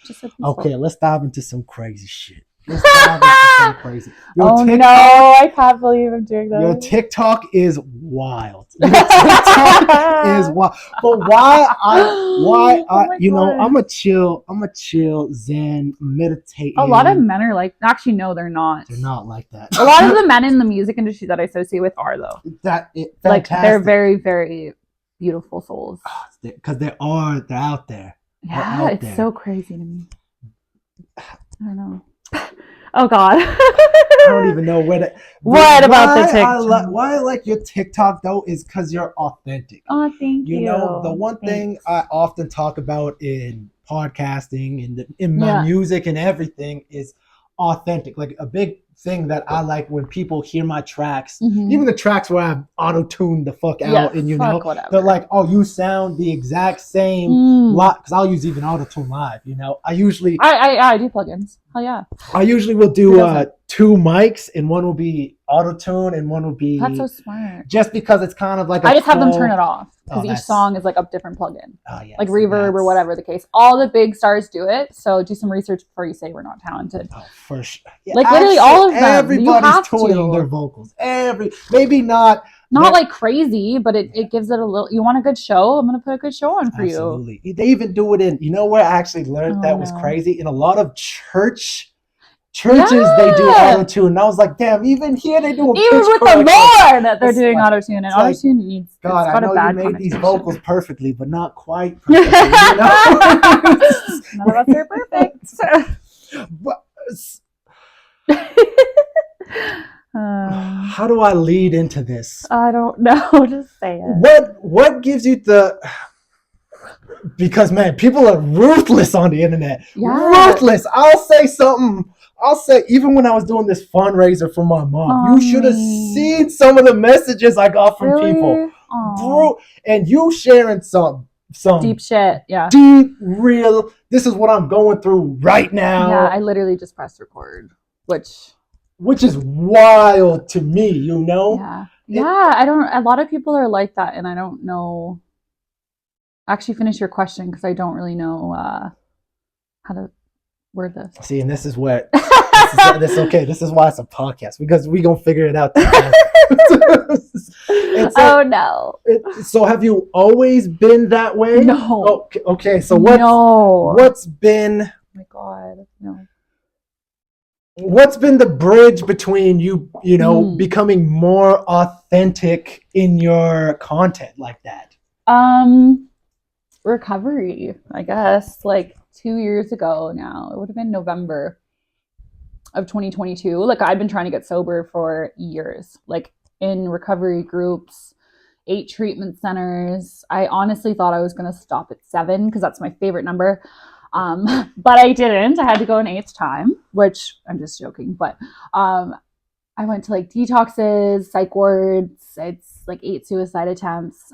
Just okay, let's dive into some crazy shit. Let's dive into some crazy. TikTok, no, I can't believe I'm doing that. Your TikTok is wild. Your TikTok is wild. But you know, I'm a chill Zen meditating. A lot of men are like, actually, no, they're not. They're not like that. A lot of the men in the music industry that I associate with are though. Like they're very, very beautiful souls. Because they're out there. Yeah, it's so crazy to me. I don't know. Oh God. I don't even know where What about the TikTok? Why I like your TikTok though is because you're authentic. Oh, thank you. You know, the one thing I often talk about in podcasting and in my music and everything is authentic. Like a big thing that I like when people hear my tracks, even the tracks where I've auto-tuned the fuck out and you know, whatever. They're like, oh, you sound the exact same lot, because I'll use even auto-tune live, you know. I usually I do plugins. Hell yeah. I usually will do 2 mics and one will be auto-tune and one will be That's so smart. Just because it's kind of like I just have them turn it off because each song is like a different plugin. Oh yeah. Like reverb or whatever the case. All the big stars do it, so do some research before you say we're not talented. Oh, for sure. Yeah, like literally all of them. Everybody's tuning their vocals. Maybe not like crazy, but it gives it a little. You want a good show? I'm gonna put a good show on for you. They even do it in. You know where I actually learned that was crazy? In a lot of churches they do auto-tune, and I was like, damn, even here they do even with the Lord that they're doing auto-tune, and auto-tune needs God, I know you made these vocals perfectly, but not quite perfectly, you know? None of us are perfect. How do I lead into this? I don't know. Just say it. What gives you the... Because, man, people are ruthless on the internet. Yeah. Ruthless. I'll say something. Even when I was doing this fundraiser for my mom, you should have seen some of the messages I got from people. Bro, and you sharing some deep shit. Yeah. Deep, real. This is what I'm going through right now. Yeah, I literally just pressed record, which is wild to me, you know? Yeah. A lot of people are like that, and I don't know. Actually, finish your question because I don't really know how to word this. See, and this is what this is okay. This is why it's a podcast, because we gonna figure it out. Oh no! So have you always been that way? No. Okay. So what's been? Oh my God, no. What's been the bridge between you know, becoming more authentic in your content like that? Recovery, I guess. Like 2 years ago now, it would have been November of 2022. Like I've been trying to get sober for years, like in recovery groups, 8 treatment centers. I honestly thought I was going to stop at 7 because that's my favorite number. But I didn't. I had to go an 8th time, which I'm just joking. But I went to like detoxes, psych wards. It's like 8 suicide attempts.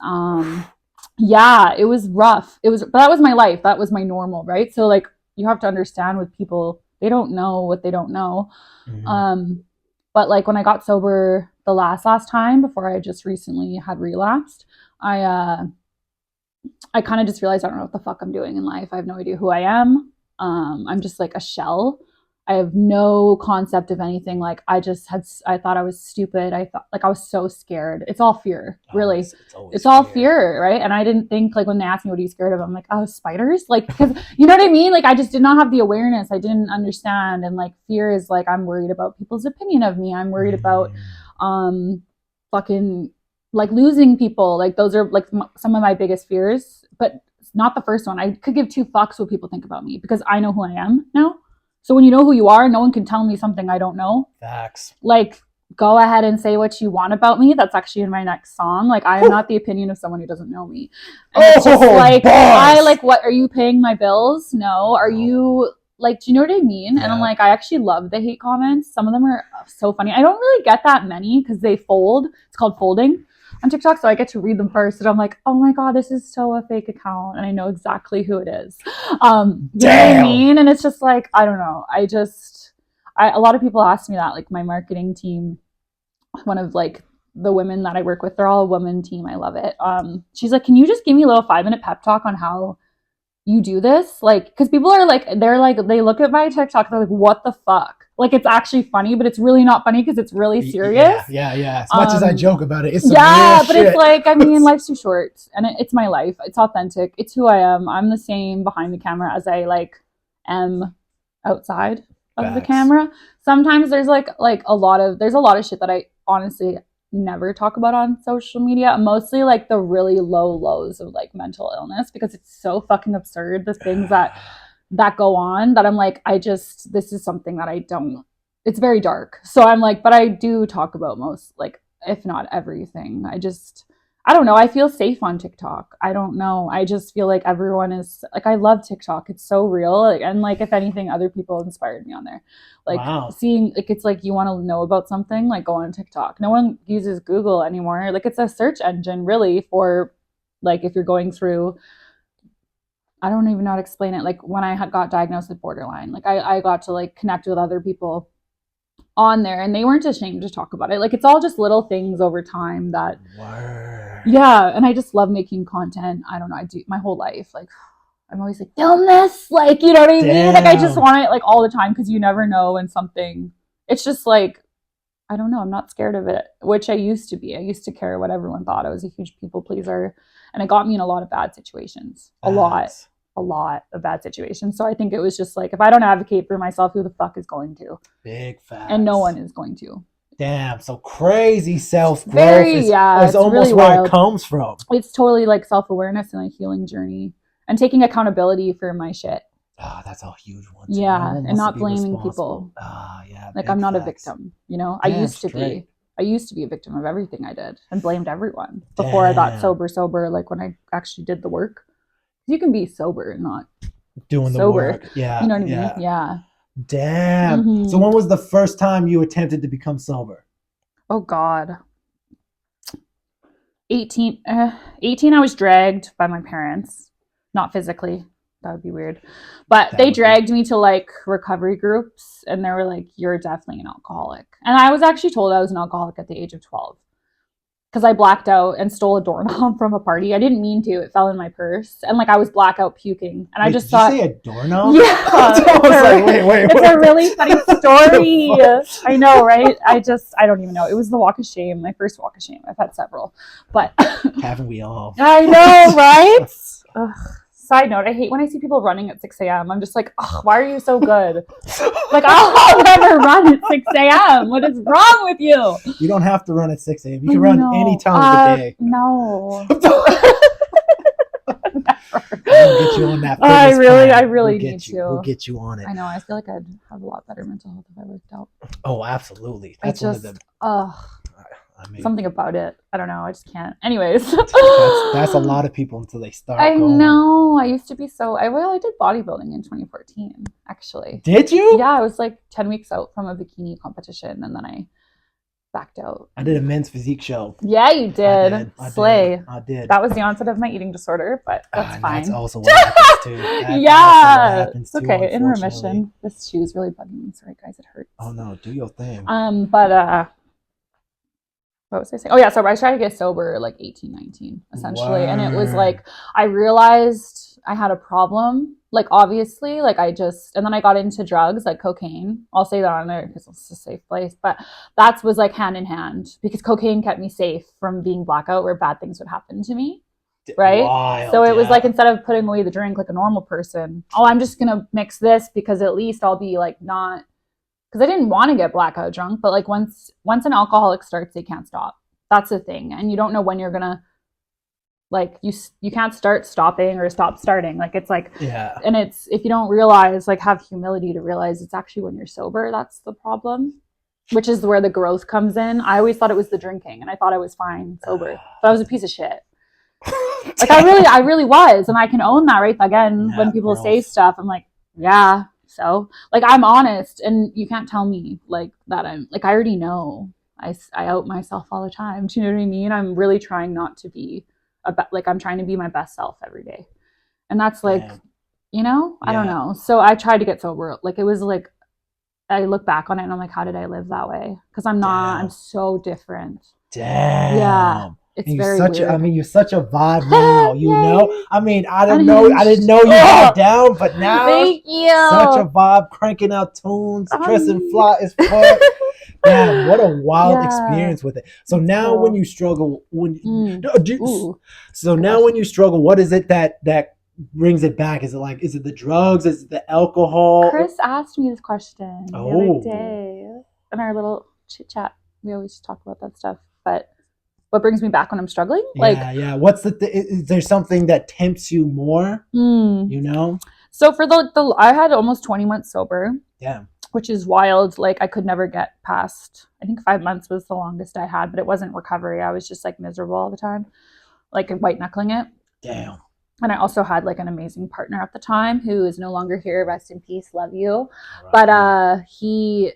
Yeah, it was rough. But that was my life. That was my normal, right? So like you have to understand with people, they don't know what they don't know. But like when I got sober the last time before I just recently had relapsed, I kind of just realized I don't know what the fuck I'm doing in life. I have no idea who I am. I'm just like a shell. I have no concept of anything. Like I thought I was stupid. I thought like I was so scared. It's all fear, really. It's all fear, right? And I didn't think like when they asked me what are you scared of, I'm like, oh, spiders, like, because you know what I mean? Like I just did not have the awareness. I didn't understand. And like fear is like, I'm worried about people's opinion of me. I'm worried about fucking like losing people. Like those are like some of my biggest fears. But not the first one. I could give two fucks what people think about me because I know who I am now. So when you know who you are, no one can tell me something I don't know. Facts. Like, go ahead and say what you want about me. That's actually in my next song. Like, I am not the opinion of someone who doesn't know me. And it's just like, what, are you paying my bills? No. Are you, like, do you know what I mean? Yeah. And I'm like, I actually love the hate comments. Some of them are so funny. I don't really get that many because they fold. It's called folding on TikTok. So I get to read them first. And I'm like, oh my God, this is so a fake account. And I know exactly who it is. You know what I mean? And it's just like, I don't know. A lot of people ask me that, like my marketing team, one of like the women that I work with, they're all a woman team. I love it. She's like, can you just give me a little 5-minute pep talk on how you do this? Like, cause people are like, they look at my TikTok, they're like, what the fuck? Like, it's actually funny, but it's really not funny because it's really serious. Yeah. As much as I joke about it, it's some real but shit. It's like, I mean, life's too short and it's my life. It's authentic. It's who I am. I'm the same behind the camera as I like am outside of the camera. Sometimes there's like a lot of shit that I honestly never talk about on social media. Mostly like the really low lows of like mental illness because it's so fucking absurd. The things that go on that I'm like, this is something that I don't, it's very dark. So I'm like, but I do talk about most, like, if not everything. I don't know. I feel safe on TikTok. I don't know. I just feel like everyone is like, I love TikTok. It's so real. Like, and like, if anything, other people inspired me on there. Like seeing, like, it's like you want to know about something, like go on TikTok. No one uses Google anymore. Like it's a search engine really for like, if you're going through, I don't even know how to explain it. Like when I got diagnosed with borderline, like I got to like connect with other people on there and they weren't ashamed to talk about it. Like it's all just little things over time that yeah, and I just love making content. I don't know, I do my whole life, like I'm always like, film this, like, you know what I mean? Like I just want it like all the time because you never know when something, it's just like, I don't know, I'm not scared of it, which I used to be. I used to care what everyone thought. I was a huge people pleaser and it got me in a lot of bad situations. A lot of bad situations. So I think it was just like, if I don't advocate for myself, who the fuck is going to? Big facts. And no one is going to. Damn, so crazy self-growth is almost really where wild. It comes from. It's totally like self-awareness and a healing journey and taking accountability for my shit. Oh, that's a huge one. Too. Yeah, and not blaming people. Yeah. Like I'm not a victim, you know? Damn, I used to be a victim of everything I did and blamed everyone before I got sober, like when I actually did the work. You can be sober and not doing the work. Yeah. You know what I mean? Yeah. Damn. Mm-hmm. So when was the first time you attempted to become sober? Oh God. 18, I was dragged by my parents. Not physically. That would be weird. But they dragged me to like recovery groups and they were like, you're definitely an alcoholic. And I was actually told I was an alcoholic at the age of 12. Because I blacked out and stole a doorknob from a party. I didn't mean to. It fell in my purse. And like I was blackout puking. And I just thought. Did you say a doorknob? Yeah. I was like, wait. It's a really funny story. I know, right? I don't even know. It was the walk of shame. My first walk of shame. I've had several. But. Haven't we all? I know, right? Ugh. Side note, I hate when I see people running at 6 a.m. I'm just like, oh, why are you so good? Like, I'll never run at 6 a.m. What is wrong with you? You don't have to run at 6 a.m. You can run any time of the day. No. I'll get you on that. I really need to. We'll get you on it. I know. I feel like I'd have a lot better mental health if I worked out. Oh, absolutely. That's one of them. I mean, something about it. I don't know. I just can't. Anyways. that's a lot of people until they start going. Know. I used to be I did bodybuilding in 2014, actually. Did you? Yeah, I was like 10 weeks out from a bikini competition and then I backed out. I did a men's physique show. Yeah, you did. Slay. I did. That was the onset of my eating disorder, but that's fine. That's also what happens too. It's okay. In remission. This shoe is really bugging me. Sorry, guys. It hurts. Oh, no. Do your thing. But what was I saying? Oh yeah, so I tried to get sober like 18, 19, essentially. And it was like, I realized I had a problem. Like obviously, like and then I got into drugs, like cocaine. I'll say that on there because it's a safe place. But that was like hand in hand because cocaine kept me safe from being blackout where bad things would happen to me. Right? Wild, so it was like, instead of putting away the drink like a normal person, I'm just going to mix this because at least I'll be like not, because I didn't want to get blackout drunk, but like once an alcoholic starts, they can't stop. That's the thing. And you don't know when you're going to Like you can't start stopping or stop starting. Like it's like, Yeah. and it's, if you don't realize, like have humility to realize it's actually when you're sober, that's the problem, which is where the growth comes in. I always thought it was the drinking and I thought I was fine sober, but I was a piece of shit. Like I really was. And I can own that, right? Again, when people say stuff, I'm like, yeah, so like I'm honest, and you can't tell me like that. I'm like, I already know. I out myself all the time. Do you know what I mean? I'm really trying not to be like I'm trying to be my best self every day. And that's like, you know, I don't know. So I tried to get sober. Like it was like, I look back on it and I'm like, how did I live that way? Because I'm not, I'm so different. Damn. Yeah. It's very weird. I mean, you're such a vibe now, you know? I mean, I didn't know you got down, but now thank you. Such a vibe, cranking out tunes, dressing fly as fuck. Damn, what a wild experience with it. So now when you struggle, when you struggle, what is it that brings it back? Is it the drugs? Is it the alcohol? Chris asked me this question the other day in our little chit chat. We always talk about that stuff, but what brings me back when I'm struggling? What's is there something that tempts you more? You know? So for the I had almost 20 months sober. Yeah. Which is wild. Like I could never get past, I think 5 months was the longest I had, but it wasn't recovery. I was just like miserable all the time, like white knuckling it. Damn. And I also had like an amazing partner at the time who is no longer here. Rest in peace. Love you. Right. But he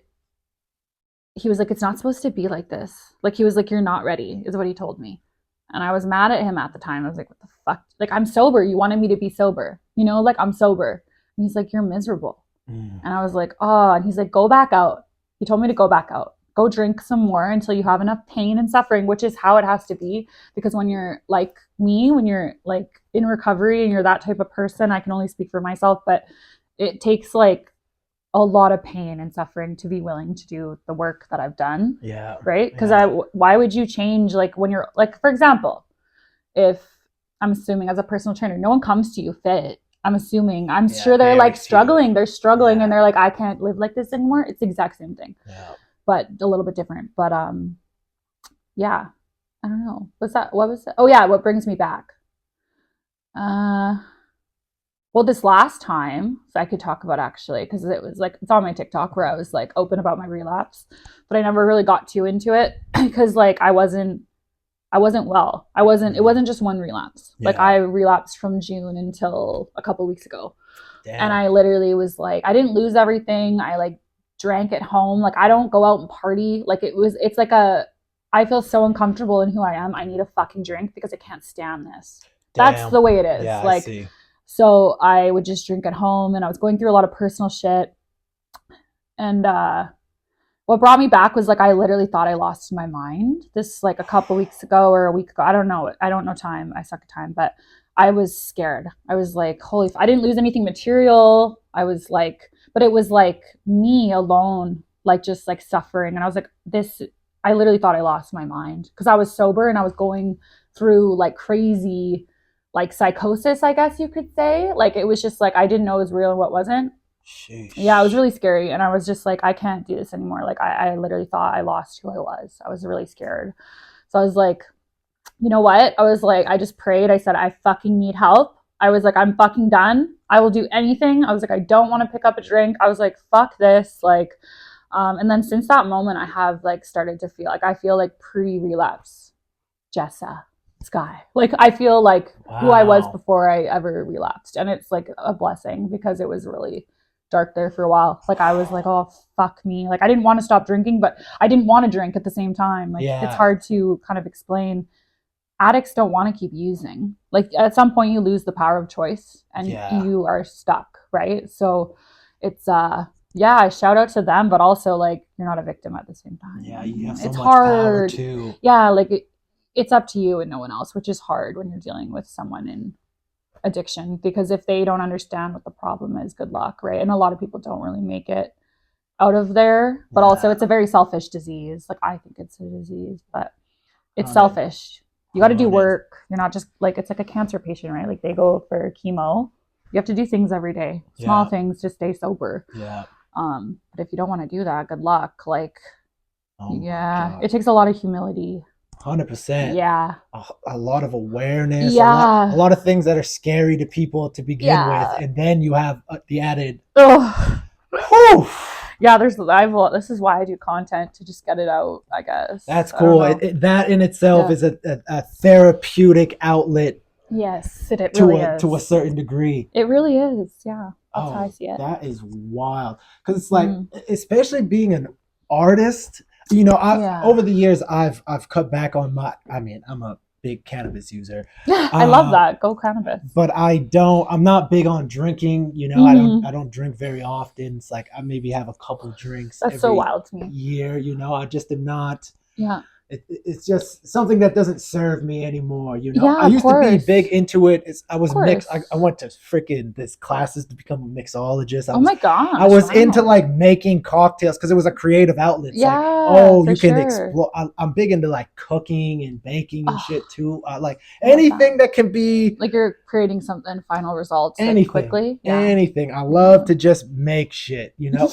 was like, it's not supposed to be like this. Like he was like, you're not ready, is what he told me. And I was mad at him at the time. I was like, what the fuck? Like, I'm sober. You wanted me to be sober. You know, like I'm sober. And he's like, you're miserable. And I was like, oh, and he's like, go back out. He told me to go back out. Go drink some more until you have enough pain and suffering, which is how it has to be. Because when you're like me, when you're like in recovery and you're that type of person, I can only speak for myself, but it takes like a lot of pain and suffering to be willing to do the work that I've done. Yeah. Right? Because why would you change? Like when you're like, for example, if I'm assuming as a personal trainer, no one comes to you fit. I'm assuming, I'm sure they're like struggling. They're struggling and they're like, I can't live like this anymore. It's the exact same thing, but a little bit different. But yeah, I don't know. What was that? Oh yeah, what brings me back? Well, this last time, so I could talk about actually, because it was like, it's on my TikTok where I was like open about my relapse, but I never really got too into it because like I wasn't well. It wasn't just one relapse. Yeah. Like I relapsed from June until a couple weeks ago. Damn. And I literally was like, I didn't lose everything. I like drank at home. Like I don't go out and party. Like it's like I feel so uncomfortable in who I am. I need a fucking drink because I can't stand this. Damn. That's the way it is. Yeah, like, I see. So I would just drink at home and I was going through a lot of personal shit. And, what brought me back was like, I literally thought I lost my mind this like a couple weeks ago or a week ago. I don't know time. I suck at time, but I was scared. I was like, I didn't lose anything material. I was like, but it was like me alone, like just like suffering. And I was like, I literally thought I lost my mind because I was sober and I was going through like crazy, like psychosis, I guess you could say. Like, it was just like, I didn't know it was real and what wasn't. Sheesh. Yeah, it was really scary. And I was just like, I can't do this anymore. Like I literally thought I lost who I was. I was really scared. So I was like, you know what? I was like, I just prayed. I said, I fucking need help. I was like, I'm fucking done. I will do anything. I was like, I don't want to pick up a drink. I was like, fuck this. Like, and then since that moment, I have like started to feel like, I feel like pre-relapse Jessa Sky. Like I feel like who I was before I ever relapsed. And it's like a blessing because it was really dark there for a while. Like I was like, oh fuck me. Like I didn't want to stop drinking, but I didn't want to drink at the same time. Like it's hard to kind of explain. Addicts don't want to keep using. Like at some point you lose the power of choice and you are stuck, right? So it's I shout out to them, but also like you're not a victim at the same time. Yeah, you have so much power too. Yeah, like it's up to you and no one else, which is hard when you're dealing with someone in addiction, because if they don't understand what the problem is, good luck, right? And a lot of people don't really make it out of there, but also it's a very selfish disease. Like I think it's a disease, but it's selfish. You got to do work. You're not just like, it's like a cancer patient, right? Like they go for chemo. You have to do things every day, small things to stay sober. Yeah. But if you don't want to do that, good luck. Like, it takes a lot of humility. 100%. Yeah. A lot of awareness. Yeah. A lot of things that are scary to people to begin with, and then you have the added. Whew. Yeah, this is why I do content, to just get it out, I guess. That's cool. That in itself is a therapeutic outlet. Yes, it really is. To a certain degree. It really is, yeah. That's how I see it. That is wild. Because it's like, especially being an artist, you know, over the years, I've cut back on I'm a big cannabis user. I love that. Go cannabis. But I'm not big on drinking, you know. I don't drink very often. It's like I maybe have a couple drinks. That's so wild to me. Year, you know. I just am not. Yeah. It's just something that doesn't serve me anymore, you know. Yeah, I used to be big into it. I was mixed. I went to freaking this classes to become a mixologist. My gosh! I was into like making cocktails because it was a creative outlet. It's you can explore. I'm big into like cooking and baking and shit too. Like anything that can be like you're creating something, final results quickly. Anything. I love to just make shit. You know,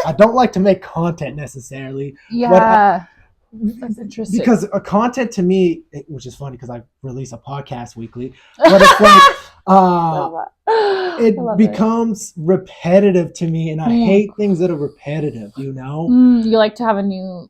I don't like to make content necessarily. Yeah. That's interesting. Because a content to me, which is funny because I release a podcast weekly, but it's like it becomes repetitive to me, and I hate things that are repetitive. You know, you like to have a new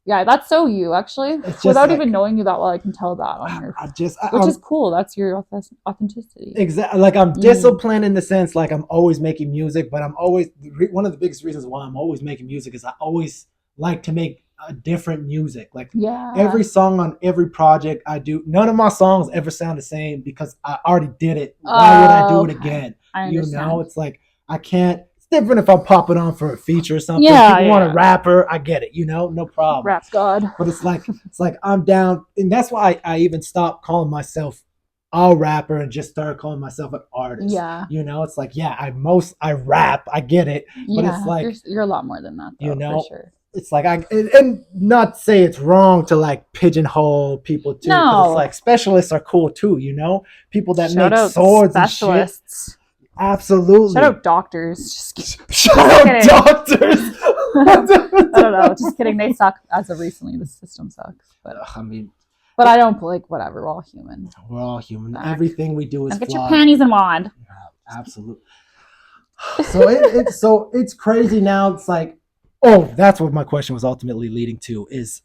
that's so you actually. Without even knowing you that well, I can tell that on your. Which is cool. That's your authenticity. Exactly. Like I'm disciplined in the sense, like I'm always making music, but I'm always one of the biggest reasons why I'm always making music is I always like to make different music. Like every song on every project I do, none of my songs ever sound the same because I already did it. Why would I do it again? You know, it's like I can't. It's different if I'm popping on for a feature or something. People want a rapper, I get it, you know, no problem. Rap God. But it's like I'm down, and that's why I even stopped calling myself a rapper and just started calling myself an artist. Yeah. You know, it's like I rap, I get it. But it's like you're a lot more than that though, you know, for sure. It's like and not say it's wrong to like pigeonhole people too. No, it's like specialists are cool too. You know, people that make swords specialists. And shit. Absolutely. Shout out doctors. Just kidding. Shout out doctors. I don't know. Just kidding. They suck. As of recently, the system sucks. But but I don't like whatever. We're all human. We're all human. Everything we do is get your panties in wad. Yeah, absolutely. So it's crazy now. It's like. Oh, that's what my question was ultimately leading to is,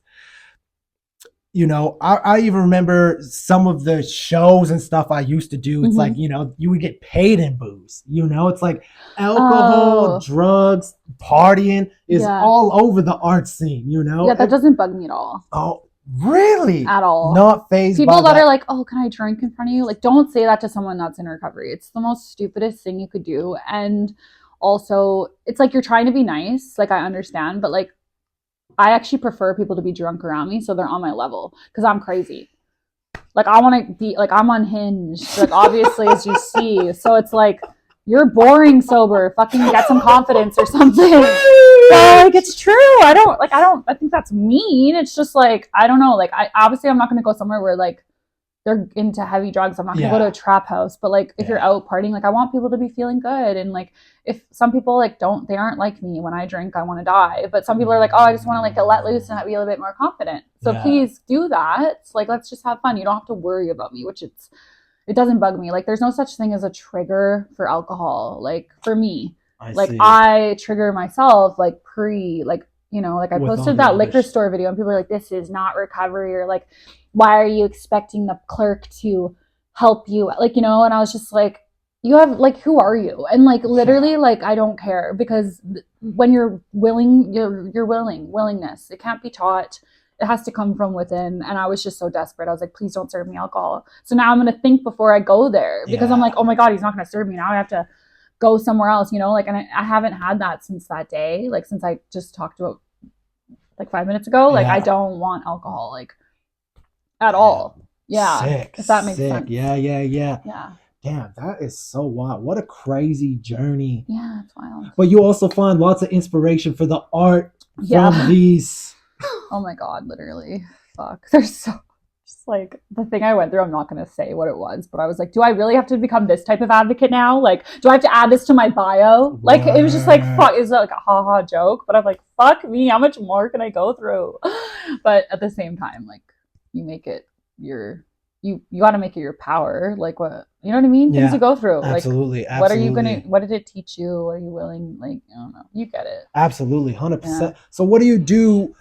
you know, I even remember some of the shows and stuff I used to do. It's like, you know, you would get paid in booze, you know, it's like alcohol, drugs, partying is all over the art scene, you know? Yeah, that doesn't bug me at all. Oh, really? At all. Not fazed people that are like, oh, can I drink in front of you? Like, don't say that to someone that's in recovery. It's the most stupidest thing you could do. And also, it's like you're trying to be nice. Like, I understand, but like, I actually prefer people to be drunk around me so they're on my level because I'm crazy. Like, I want to be like, I'm unhinged, like obviously, as you see. So it's like, you're boring sober. Fucking get some confidence or something. Like, it's true. I think that's mean. It's just like, I don't know. Like, I'm not going to go somewhere where like they're into heavy drugs. I'm not going to go to a trap house. But like, if you're out partying, like I want people to be feeling good. And like, if some people like they aren't like me when I drink, I want to die. But some people are like, oh, I just want to like get let loose and be a little bit more confident. So please do that. It's like, let's just have fun. You don't have to worry about me, which it doesn't bug me. Like, there's no such thing as a trigger for alcohol. Like, for me, I trigger myself like you know, like I posted that liquor store video and people are like, this is not recovery, or like, why are you expecting the clerk to help you? Like, you know, and I was just like, you have like, who are you? And like, literally, like, I don't care, because when you're willing, you're willingness. It can't be taught. It has to come from within. And I was just so desperate. I was like, please don't serve me alcohol. So now I'm going to think before I go there, because I'm like, oh my God, he's not going to serve me. Now I have to go somewhere else, you know, like, and I haven't had that since that day. Like, since I just talked about like 5 minutes ago, like I don't want alcohol, like at all. Yeah. Sick. If that makes sense. Yeah. Damn, that is so wild. What a crazy journey. Yeah, it's wild. But you also find lots of inspiration for the art from these. Oh my God, literally. Fuck. There's so just like the thing I went through, I'm not going to say what it was, but I was like, do I really have to become this type of advocate now? Like, do I have to add this to my bio? Like, it was just like, fuck, is that like a haha joke? But I'm like, fuck me, how much more can I go through? But at the same time, like, you make it your you got to make it your power. Like what, you know what I mean? Things you go through. Absolutely. Like, what are you gonna? What did it teach you? What are you willing? Like, I don't know. You get it. Absolutely, 100%. So, what do you do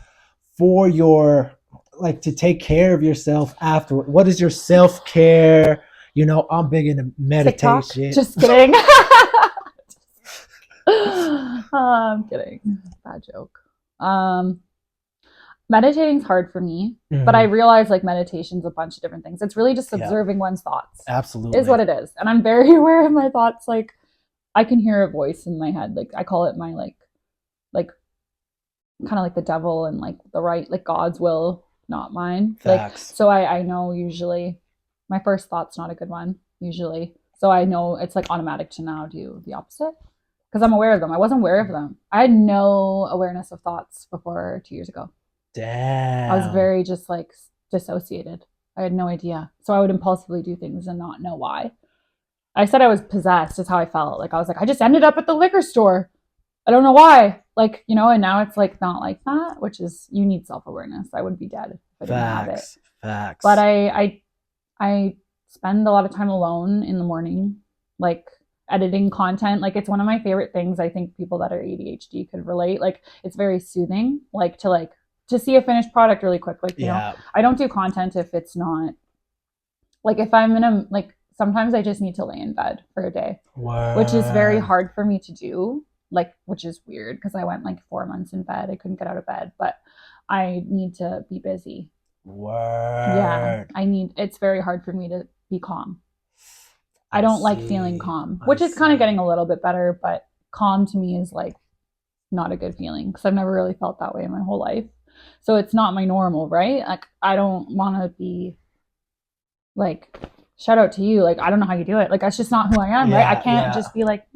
for your to take care of yourself afterward? What is your self-care? You know, I'm big into meditation. TikTok? Just kidding. I'm kidding. Bad joke. Meditating's hard for me, but I realize like meditation's a bunch of different things. It's really just observing one's thoughts. Absolutely. Is what it is. And I'm very aware of my thoughts. Like I can hear a voice in my head. Like I call it my like kind of like the devil and like the right, like God's will, not mine. Like, so I know usually my first thought's not a good one, usually. So I know it's like automatic to now do the opposite because I'm aware of them. I wasn't aware of them. I had no awareness of thoughts before 2 years ago. Damn. I was very just like dissociated. I had no idea. So I would impulsively do things and not know why. I said I was possessed is how I felt. Like I was like, I just ended up at the liquor store. I don't know why. Like, you know, and now it's like not like that, which is, you need self-awareness. I would be dead if I didn't have it. Facts. But I spend a lot of time alone in the morning, like editing content. Like it's one of my favorite things. I think people that are ADHD could relate. Like it's very soothing, to see a finished product really quick. Like, you know, I don't do content if it's not like, if I'm in a, like, sometimes I just need to lay in bed for a day, which is very hard for me to do. Like, which is weird because I went like 4 months in bed. I couldn't get out of bed, but I need to be busy. Yeah. It's very hard for me to be calm. I don't like feeling calm, which is kind of getting a little bit better, but calm to me is like not a good feeling because I've never really felt that way in my whole life. So it's not my normal, right? Like I don't want to be like, shout out to you. Like, I don't know how you do it. Like, that's just not who I am, right? I can't just be like,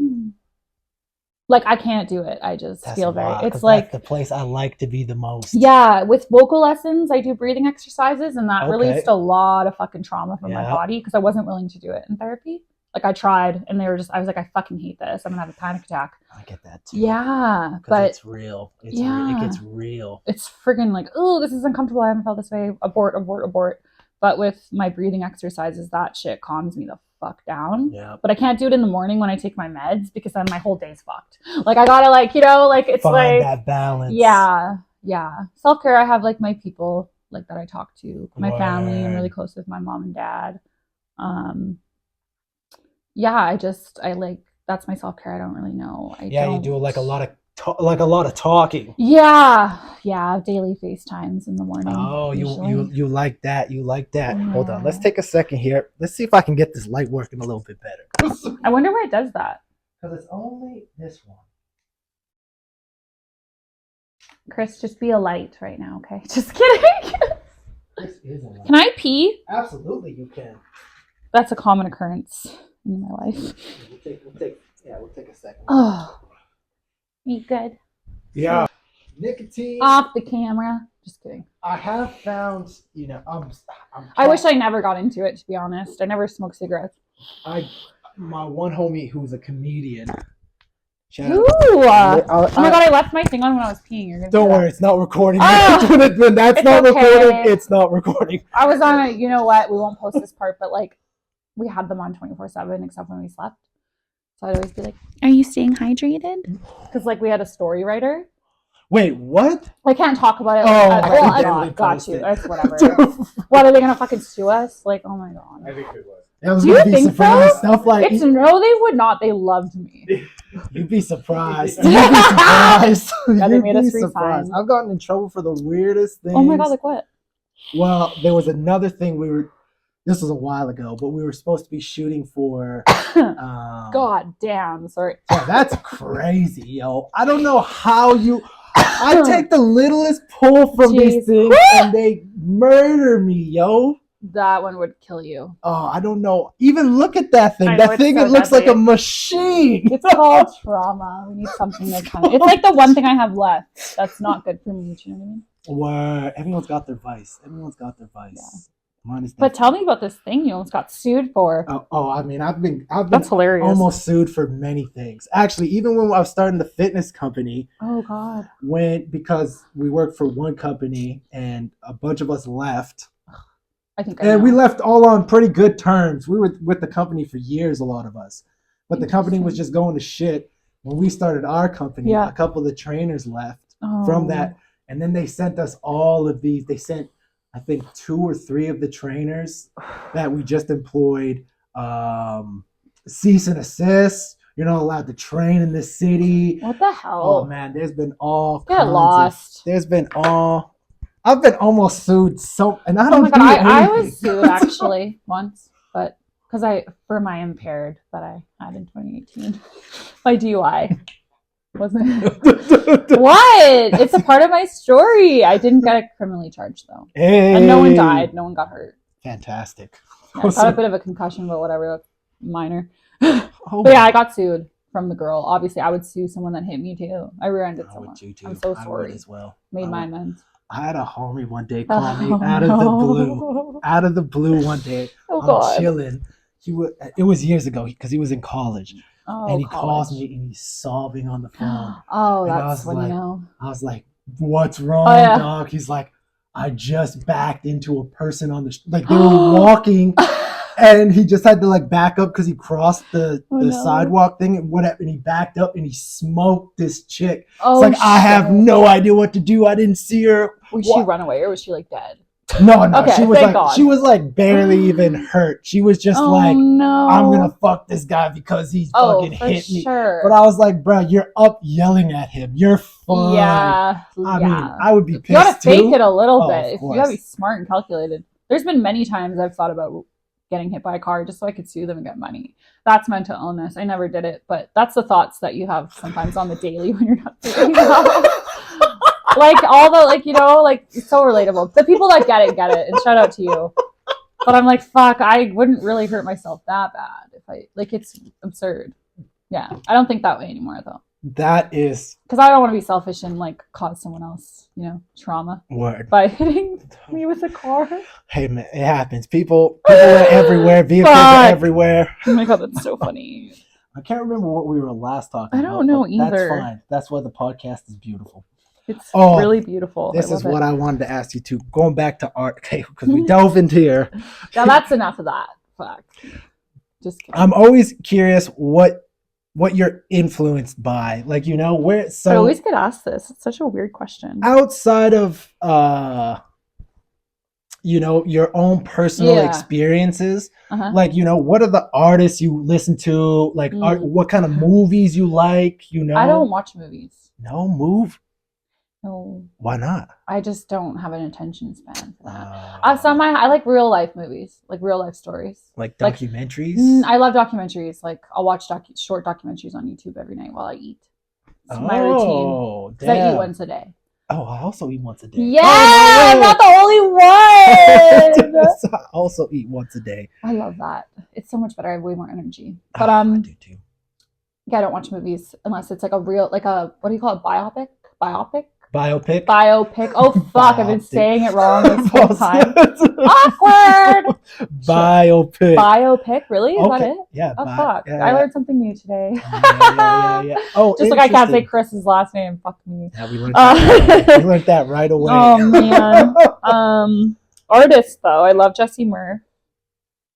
like, I can't do it. I just feel very, it's like that's the place I like to be the most. Yeah. With vocal lessons, I do breathing exercises and that released a lot of fucking trauma from my body because I wasn't willing to do it in therapy. Like I tried and I was like, I fucking hate this. I'm gonna have a panic attack. I get that too. Yeah. But it's real. It gets real. It's friggin' like, oh, this is uncomfortable. I haven't felt this way. Abort. But with my breathing exercises, that shit calms me the fuck down. Yeah. But I can't do it in the morning when I take my meds because then my whole day's fucked. Like I gotta like, you know, like it's find that balance. Yeah. Yeah. Self-care. I have like my people like that I talk to, my family. I'm really close with my mom and dad. Yeah, I like, that's my self-care. I don't really know. You do like a lot of talking. Yeah, daily FaceTimes in the morning. Oh, you like that. You like that. Yeah. Hold on. Let's take a second here. Let's see if I can get this light working a little bit better. I wonder why it does that. Because it's only this one. Chris, just be a light right now, okay? Just kidding. This is a light. Can I pee? Absolutely, you can. That's a common occurrence in my life. We'll take a second. Oh, you good? Yeah. Nicotine. Off the camera. Just kidding. I have found, you know, I wish I never got into it, to be honest. I never smoked cigarettes. My one homie who's a comedian. Ooh! Oh my god, I left my thing on when I was peeing. Don't worry, it's not recording. When that's not recording, it's not recording. I was on a, you know what? We won't post this part, but like, we had them on 24/7 except when we slept. So I'd always be like, "Are you staying hydrated?" Because like we had a story writer. Wait, what? I can't talk about it. I got you. It's whatever. What, are they gonna fucking sue us? Like, oh my god. I think it was. Do you think so? Stuff like no, they would not. They loved me. You'd be surprised. You'd be surprised. Yeah, they made us resign. I've gotten in trouble for the weirdest things. Oh my god, like what? Well, there was another thing this was a while ago, but we were supposed to be shooting for God damn, sorry. Yeah, that's crazy, yo. I don't know how I take the littlest pull from these things and they murder me, yo. That one would kill you. Oh, I don't know. Even look at that thing. That thing, it looks like a machine. It's called trauma. We need something that kind of... It's like the one thing I have left. That's not good for me. Do you know what I mean? Where everyone's got their vice. Yeah. Mine is but tell me about this thing you almost got sued for. I mean, I've been That's hilarious. Almost sued for many things. Actually, even when I was starting the fitness company. Oh God. Because we worked for one company and a bunch of us left. I think And we left all on pretty good terms. We were with the company for years, a lot of us. But the company was just going to shit. When we started our company, a couple of the trainers left from that. And then they sent us all of these. They sent, I think, 2 or 3 of the trainers that we just employed cease and assist. You're not allowed to train in this city. What the hell? Oh, man, there's been all Get lost. There's been all... I've been almost sued and I don't. Oh my God, I was sued actually once, but for my impaired that I had in 2018, my DUI, wasn't it? What? It's a part of my story. I didn't get criminally charged though, and no one died, no one got hurt. Fantastic. Yeah, I got a bit of a concussion, but whatever, minor. But yeah, I got sued from the girl. Obviously, I would sue someone that hit me too. I rear-ended someone. I'm so sorry. I would as well. Made my amends. I had a homie one day call me out of the blue. Out of the blue one day. I'm chilling. It was years ago because he was in college. And he calls me and he's sobbing on the phone. That's when you know. I was like, what's wrong, dog? He's like, I just backed into a person on the like they were walking and he just had to like back up because he crossed the sidewalk thing and whatever, and he backed up and he smoked this chick. It's like, I have no idea what to do. I didn't see her. Was she run away or was she like dead? No. Okay, she was like barely even hurt. She was just I'm gonna fuck this guy because he's fucking hit me. But I was like, bro, you're up yelling at him. You're fine. Yeah. I mean, I would be pissed. You gotta fake too. it a little bit. You gotta be smart and calculated. There's been many times I've thought about getting hit by a car just so I could sue them and get money. That's mental illness. I never did it, but that's the thoughts that you have sometimes on the daily when you're not feeling well. Like all the it's so relatable. The people that get it, and shout out to you. But I'm like, fuck, I wouldn't really hurt myself that bad if it's absurd. Yeah, I don't think that way anymore though. That is because I don't want to be selfish and like cause someone else, trauma. By hitting me with a car. Hey man, it happens. People are everywhere. Vehicles are everywhere. Oh my God, that's so funny. I can't remember what we were last talking about. I don't know either. That's fine. That's why the podcast is beautiful. It's really beautiful. This is what I wanted to ask you too. Going back to art, okay, because we dove into here. Now that's enough of that. Fuck. Just kidding. I'm always curious what you're influenced by. Like, where so I always get asked this. It's such a weird question. Outside of your own personal experiences, like, what are the artists you listen to? Like, what kind of movies you like, I don't watch movies. No move? No. Why not? I just don't have an attention span for that. I like real life movies, like real life stories. Like documentaries? I love documentaries. Like, I'll watch short documentaries on YouTube every night while I eat. It's my routine. Because I eat once a day. Oh, I also eat once a day. Yeah, I'm not the only one. I also eat once a day. I love that. It's so much better. I have way more energy. But I do too. Yeah, I don't watch movies unless it's like a real, like a, what do you call it? Biopic. Oh fuck! I've been saying it wrong this whole time. Awkward. Biopic. Really? Is that it? Yeah. Oh fuck! Yeah. I learned something new today. Yeah. Oh, just like I can't say Chris's last name. Fuck me. Yeah, we learned that right away. Oh man. Artists though, I love Jessie Murr.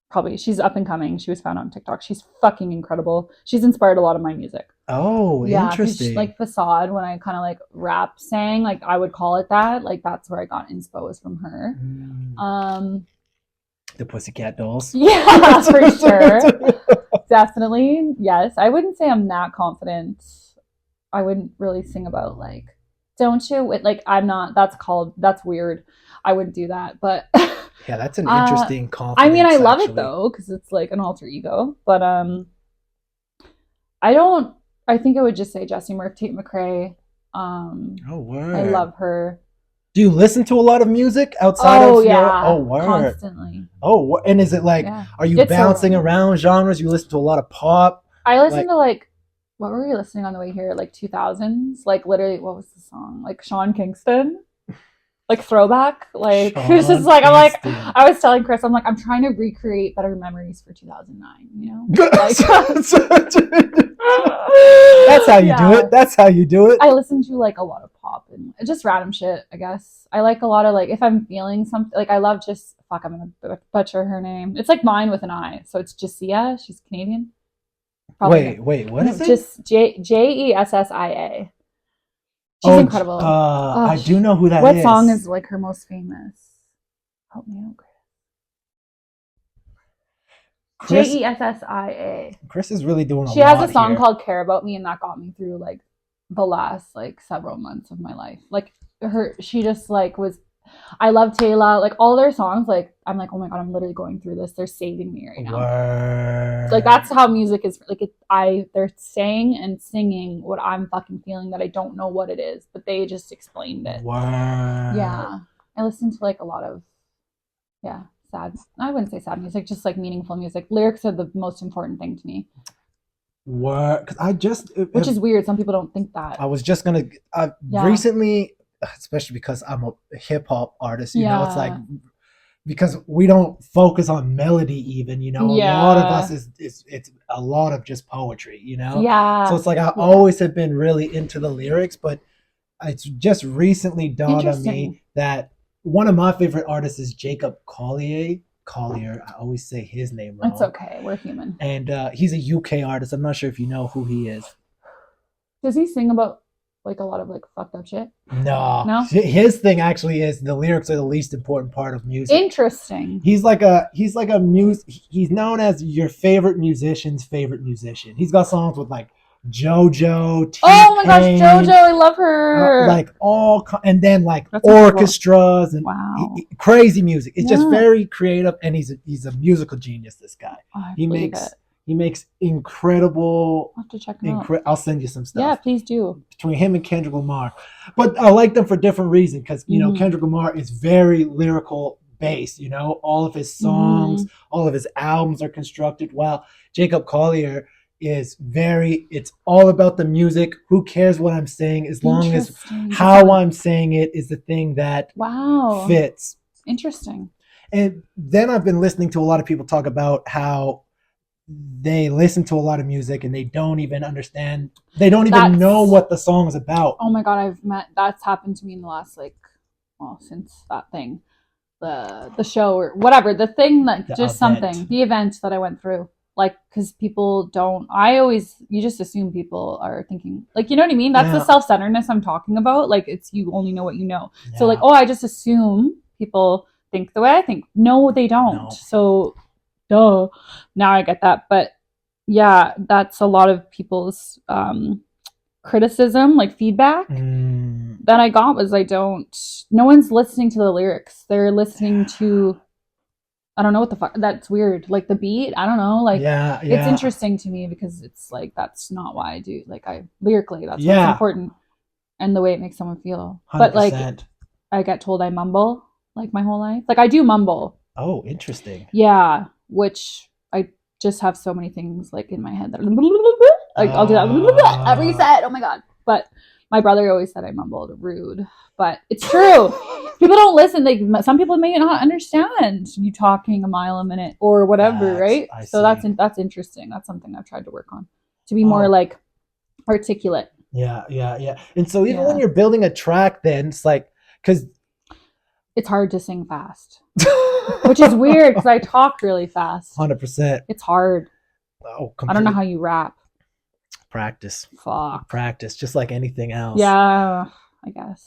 Probably she's up and coming. She was found on TikTok. She's fucking incredible. She's inspired a lot of my music. Oh, yeah, interesting. Like Facade, when I kind of like rap sang, like I would call it that. Like that's where I got inspo, was from her. The Pussycat Dolls. Yeah, for sure. Definitely. Yes. I wouldn't say I'm that confident. I wouldn't really sing about like, don't you? Like I'm not, that's weird. I wouldn't do that. But yeah, that's an interesting confidence. I mean, I love it though, because it's like an alter ego. But I think I would just say Jessie Murr, Tate McRae. Oh, word. I love her. Do you listen to a lot of music outside of your... Oh, word. Constantly. Oh, and is it like, are you bouncing around genres? You listen to a lot of pop? I listen to like, what were we listening on the way here? Like 2000s? Like literally, what was the song? Like Sean Kingston? Like throwback? Like, it's just like, I was telling Chris, I'm like, I'm trying to recreate better memories for 2009, you know? Like, that's how you do it. That's how you do it. I listen to like a lot of pop and just random shit, I guess. I like a lot of like if I'm feeling something, like I love just I'm gonna butcher her name. It's like mine with an I, so it's Jessia. She's Canadian. Probably wait, what is it? Just Jessia. She's incredible. I do know who that is. What song is like her most famous? Help me out, Chris. Jessia. Chris is really doing a lot. She has a song called "Care About Me," and that got me through like the last like several months of my life. Like she just like was. I love Taylor. Like all their songs. Like I'm like, oh my god, I'm literally going through this. They're saving me right now. Word. Like that's how music is. Like they're saying and singing what I'm fucking feeling that I don't know what it is, but they just explained it. Word. Yeah, I listen to like a lot of sad. I wouldn't say sad music, just like meaningful music. Lyrics are the most important thing to me. What? Because which is weird. Some people don't think that. I was just gonna recently, especially because I'm a hip hop artist. You know, it's like because we don't focus on melody even. You know, a lot of us it's a lot of just poetry. You know, So it's like I always have been really into the lyrics, but it's just recently dawned on me that one of my favorite artists is Jacob Collier. I always say his name wrong. It's okay. We're human. And he's a UK artist. I'm not sure if you know who he is. Does he sing about like a lot of like fucked up shit? No. His thing actually is the lyrics are the least important part of music. Interesting. He's known as your favorite musician's favorite musician. He's got songs with like JoJo, T-Pain, oh my gosh, JoJo, I love her. And then like orchestras and crazy music. It's just very creative, and he's a musical genius. This guy, he makes incredible. I'll have to check him out. I'll send you some stuff. Yeah, please do. Between him and Kendrick Lamar, but I like them for different reasons because you know Kendrick Lamar is very lyrical based. You know, all of his songs, all of his albums are constructed well. Jacob Collier is it's all about the music. Who cares what I'm saying as long as how I'm saying it is the thing that fits. Interesting. And then I've been listening to a lot of people talk about how they listen to a lot of music and they don't even understand, they don't even know what the song is about. Oh my god, that's happened to me in the last since that thing, the show or whatever, the thing that the event that I went through. Like, because people don't, you just assume people are thinking, like, you know what I mean? That's the self-centeredness I'm talking about. Like, it's you only know what you know. Yeah. So, like, I just assume people think the way I think. No, they don't. No. So, duh. Now I get that. But, yeah, that's a lot of people's criticism, like feedback that I got was no one's listening to the lyrics. They're listening to... I don't know what the fuck. That's weird. Like the beat, I don't know. Like, it's interesting to me because it's like that's not why I do. Like lyrically, that's what's important, and the way it makes someone feel. 100%. But like, I get told I mumble like my whole life. Like I do mumble. Oh, interesting. Yeah, which I just have so many things like in my head that like I'll do that every set. Oh my god! But my brother always said I mumbled rude, but it's true. People don't listen. Like some people may not understand you talking a mile a minute or whatever, right? So that's interesting. That's something I've tried to work on to be more like articulate. Yeah. And so even when you're building a track, then it's like because it's hard to sing fast, which is weird because I talk really fast. 100%. It's hard. Oh, completely. I don't know how you rap. Practice. Practice, just like anything else. Yeah. I guess.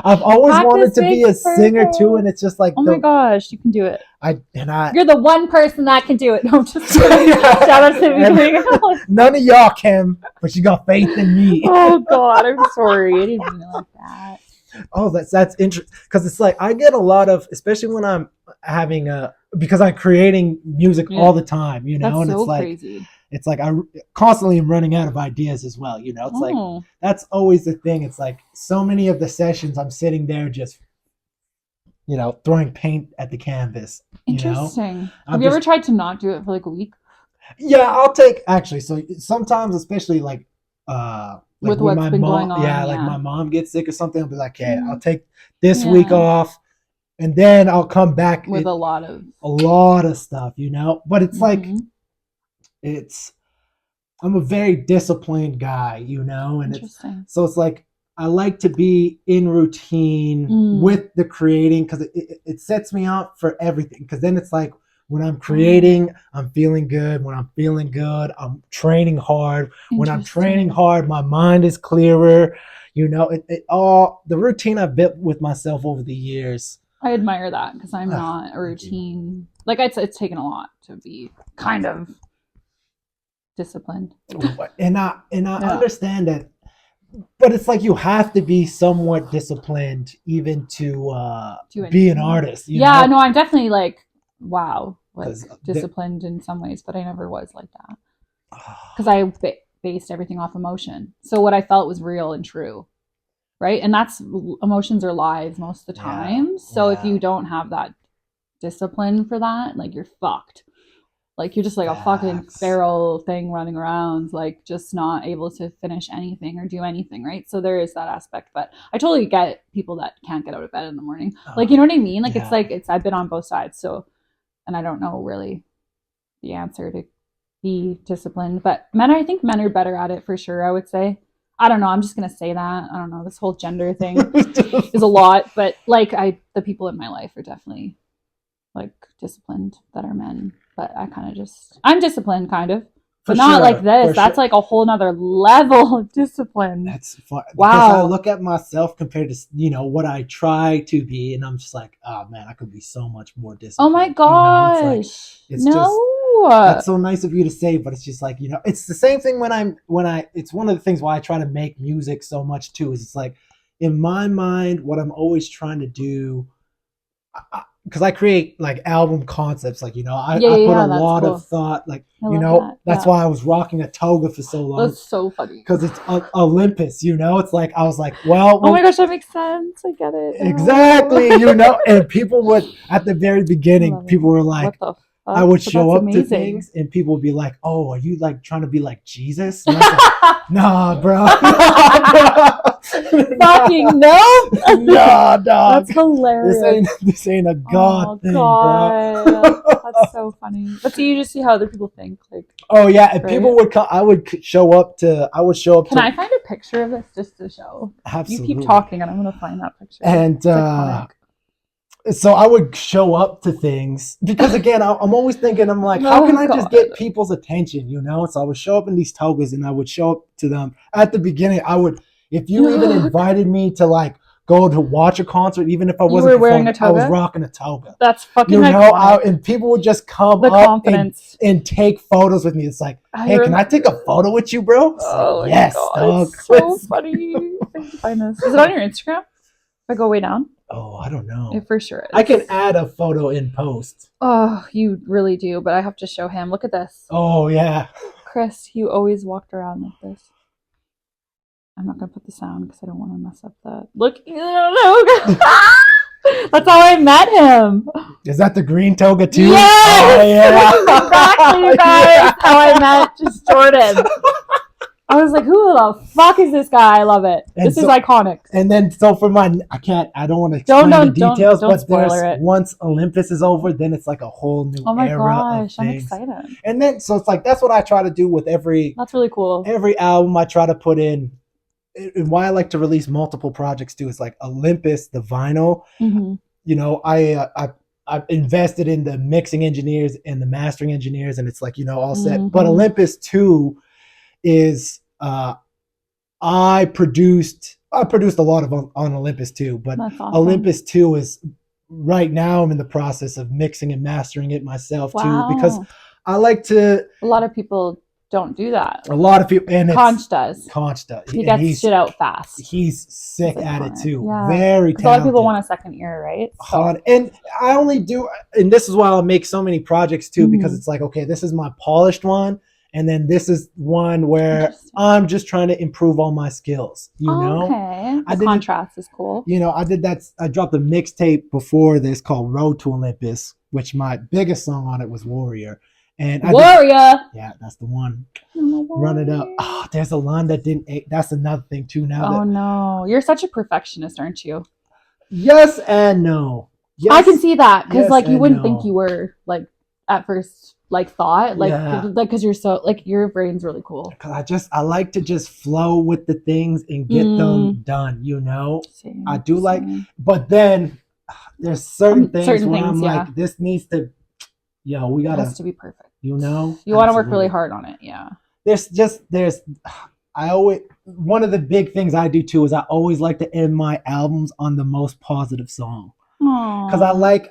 I've always wanted to be a singer too, and it's just like, oh my gosh, you can do it. You're the one person that can do it. No, I'm just kidding. Shout out to me. None of y'all can, but you got faith in me. Oh god, I'm sorry. I didn't mean it like that. Oh, that's interesting because it's like I get a lot of, especially when I'm having because I'm creating music all the time, you know, and it's like crazy. It's like I constantly am running out of ideas as well, you know. It's like that's always the thing. It's like so many of the sessions I'm sitting there just, you know, throwing paint at the canvas. Interesting. Have you ever tried to not do it for like a week? Yeah, I'll take actually. So sometimes, especially like with what's been going on. Yeah, like my mom gets sick or something. I'll be like, hey, I'll take this week off, and then I'll come back with a lot of stuff, you know. But it's like. I'm a very disciplined guy, you know, and so it's like I like to be in routine with the creating because it sets me up for everything. Because then it's like when I'm creating, I'm feeling good. When I'm feeling good, I'm training hard. When I'm training hard, my mind is clearer. You know, it all the routine I've built with myself over the years. I admire that because I'm not a routine. Like it's taken a lot to be kind of disciplined. And I understand that. But it's like you have to be somewhat disciplined even to be an artist. You know? No, I'm definitely like, wow, like disciplined in some ways, but I never was like that. Because I based everything off emotion. So what I felt was real and true, right? And that's, emotions are lies most of the time. So if you don't have that discipline for that, like you're fucked. Like you're just like a fucking feral thing running around, like just not able to finish anything or do anything, right? So there is that aspect, but I totally get people that can't get out of bed in the morning. Like, you know what I mean? Like it's like I've been on both sides, so, and I don't know really the answer to be disciplined, but I think men are better at it for sure. I would say. I don't know. I'm just gonna say that. I don't know. This whole gender thing is a lot, but like the people in my life are definitely like disciplined that are men. But I'm disciplined kind of, but not like this. That's like a whole nother level of discipline. That's fun. Wow. Because I look at myself compared to, you know, what I try to be, and I'm just like, oh man, I could be so much more disciplined. Oh my gosh. You know, it's just, that's so nice of you to say, but it's just like, you know, it's the same thing it's one of the things why I try to make music so much too, is it's like, in my mind, what I'm always trying to do, because I create like album concepts, like, you know, I put a lot of thought, like, you know, that's why I was rocking a toga for so long. That's so funny. Because it's Olympus, you know, it's like, I was like, well. Oh my gosh, that makes sense. I get it. Exactly, you know, and people would, at the very beginning, people were like, what the fuck? I would show up to things and people would be like, oh, are you like trying to be like Jesus? And I was like, nah, bro. Fucking no. Nah, dog. That's hilarious. This ain't a God thing, bro. That's so funny. But see, you just see how other people think. Like, oh yeah, and people would come. I would show up. Can I find a picture of this just to show? Absolutely. You keep talking, and I'm gonna find that picture. And so I would show up to things because, again, I'm always thinking, I'm like, how can I just get people's attention, you know? So I would show up in these togas and I would show up to them. At the beginning, if you even invited me to like go to watch a concert, even if I wasn't wearing a toga, I was rocking a toga. That's fucking and people would just come up and take photos with me. It's like, hey, can I take a photo with you, bro? Oh, like, yes, dog. So funny. Find this. Is it on your Instagram? If I go way down? Oh, I don't know. It for sure is. I can add a photo in post. Oh, you really do, but I have to show him. Look at this. Oh, yeah. Chris, you always walked around like this. I'm not going to put the sound because I don't want to mess up that. Look. That's how I met him. Is that the green toga too? Yes! Oh, yeah. Exactly, you guys. How I met JusJrdn. I was like, who the fuck is this guy? I love it. This is iconic. And then, so for I don't want to explain the details, don't spoiler it. Once Olympus is over, then it's like a whole new era. Oh my gosh, I'm excited. And then, so it's like, that's what I try to do with every. That's really cool. Every album I try to put in, and why I like to release multiple projects too, is like Olympus, the vinyl. Mm-hmm. You know, I've invested in the mixing engineers and the mastering engineers, and it's like, you know, all set. Mm-hmm. But Olympus 2 is I produced a lot of on Olympus 2, but awesome. Olympus 2 is right now I'm in the process of mixing and mastering it myself too, because I like to. A lot of people don't do that. A lot of people, and Conch does. He gets shit out fast. He's sick at it too. Yeah. Very talented. A lot of people want a second ear, right? So. And I only do, and this is why I'll make so many projects too, because it's like, okay, this is my polished one. And then this is one where I'm just trying to improve all my skills, you know? Okay. The contrast is cool. You know, I dropped a mixtape before this called Road to Olympus, which my biggest song on it was Warrior. And yeah, that's the one. Run it up. Oh, there's a line that didn't. That's another thing too. Now. Oh no, you're such a perfectionist, aren't you? Yes and no. Yes, I can see that because like you wouldn't think you were like at first like thought, like Yeah. like because you're so like your brain's really cool. Cause I like to just flow with the things and get them done, you know. Same, I do like, same. but then there's certain things certain where things, I'm yeah. like, this needs to, we It gotta, has to be perfect. you know, You want to work really hard on it, yeah. One of the big things I do too is I always like to end my albums on the most positive song. Because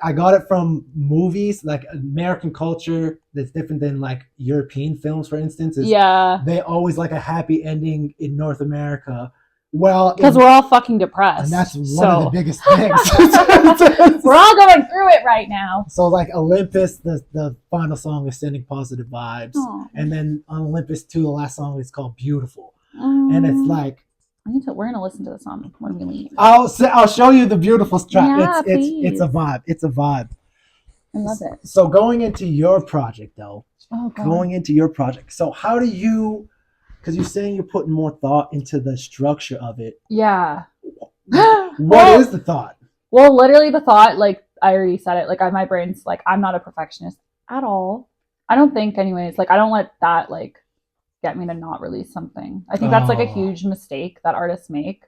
I got it from movies, like American culture that's different than like European films, for instance. They always like a happy ending in North America. Well, because we're all fucking depressed. And that's one of the biggest things. We're all going through it right now. So like Olympus, the final song is sending positive vibes. And then on Olympus 2, the last song is called Beautiful. And it's like, we're gonna listen to the song when we leave. I'll show you the beautiful track. Yeah, it's a vibe. It's a vibe. I love it. So going into your project though, so how do you, because you're saying you're putting more thought into the structure of it. Yeah. What is the thought? Well, literally the thought, like I already said it, like my brain's like, I'm not a perfectionist at all. I don't think anyways, like I don't let that like get me to not release something. I think that's like a huge mistake that artists make.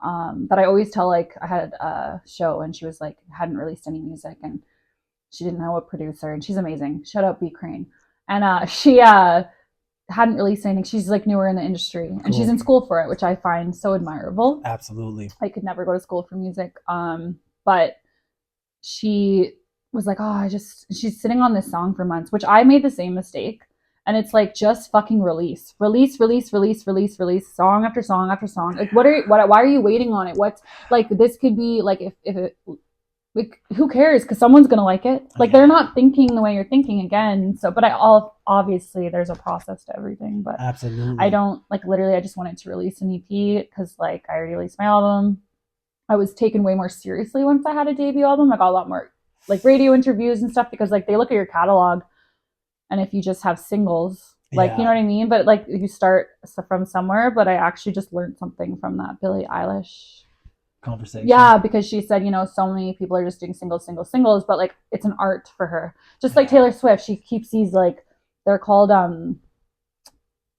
That I always tell, like I had a show and she was like, hadn't released any music and she didn't know a producer and she's amazing. Shout out B Crane. And she hadn't released anything. She's like newer in the industry and she's in school for it, which I find so admirable. Absolutely. I could never go to school for music. But she was like, she's sitting on this song for months, which I made the same mistake. And it's like, just fucking release, song after song after song. Like, why are you waiting on it? What's like, this could be like, if it, like, who cares? Because someone's going to like it. Like, they're not thinking the way you're thinking again. So, but obviously there's a process to everything, but absolutely. I don't like, literally, I just wanted to release an EP because like I already released my album. I was taken way more seriously once I had a debut album. I got a lot more like radio interviews and stuff because like they look at your catalog. And if you just have singles, like, you know what I mean? But like you start from somewhere, but I actually just learned something from that Billie Eilish conversation. Yeah, because she said, so many people are just doing singles, but like it's an art for her. Just like Taylor Swift, she keeps these like, they're called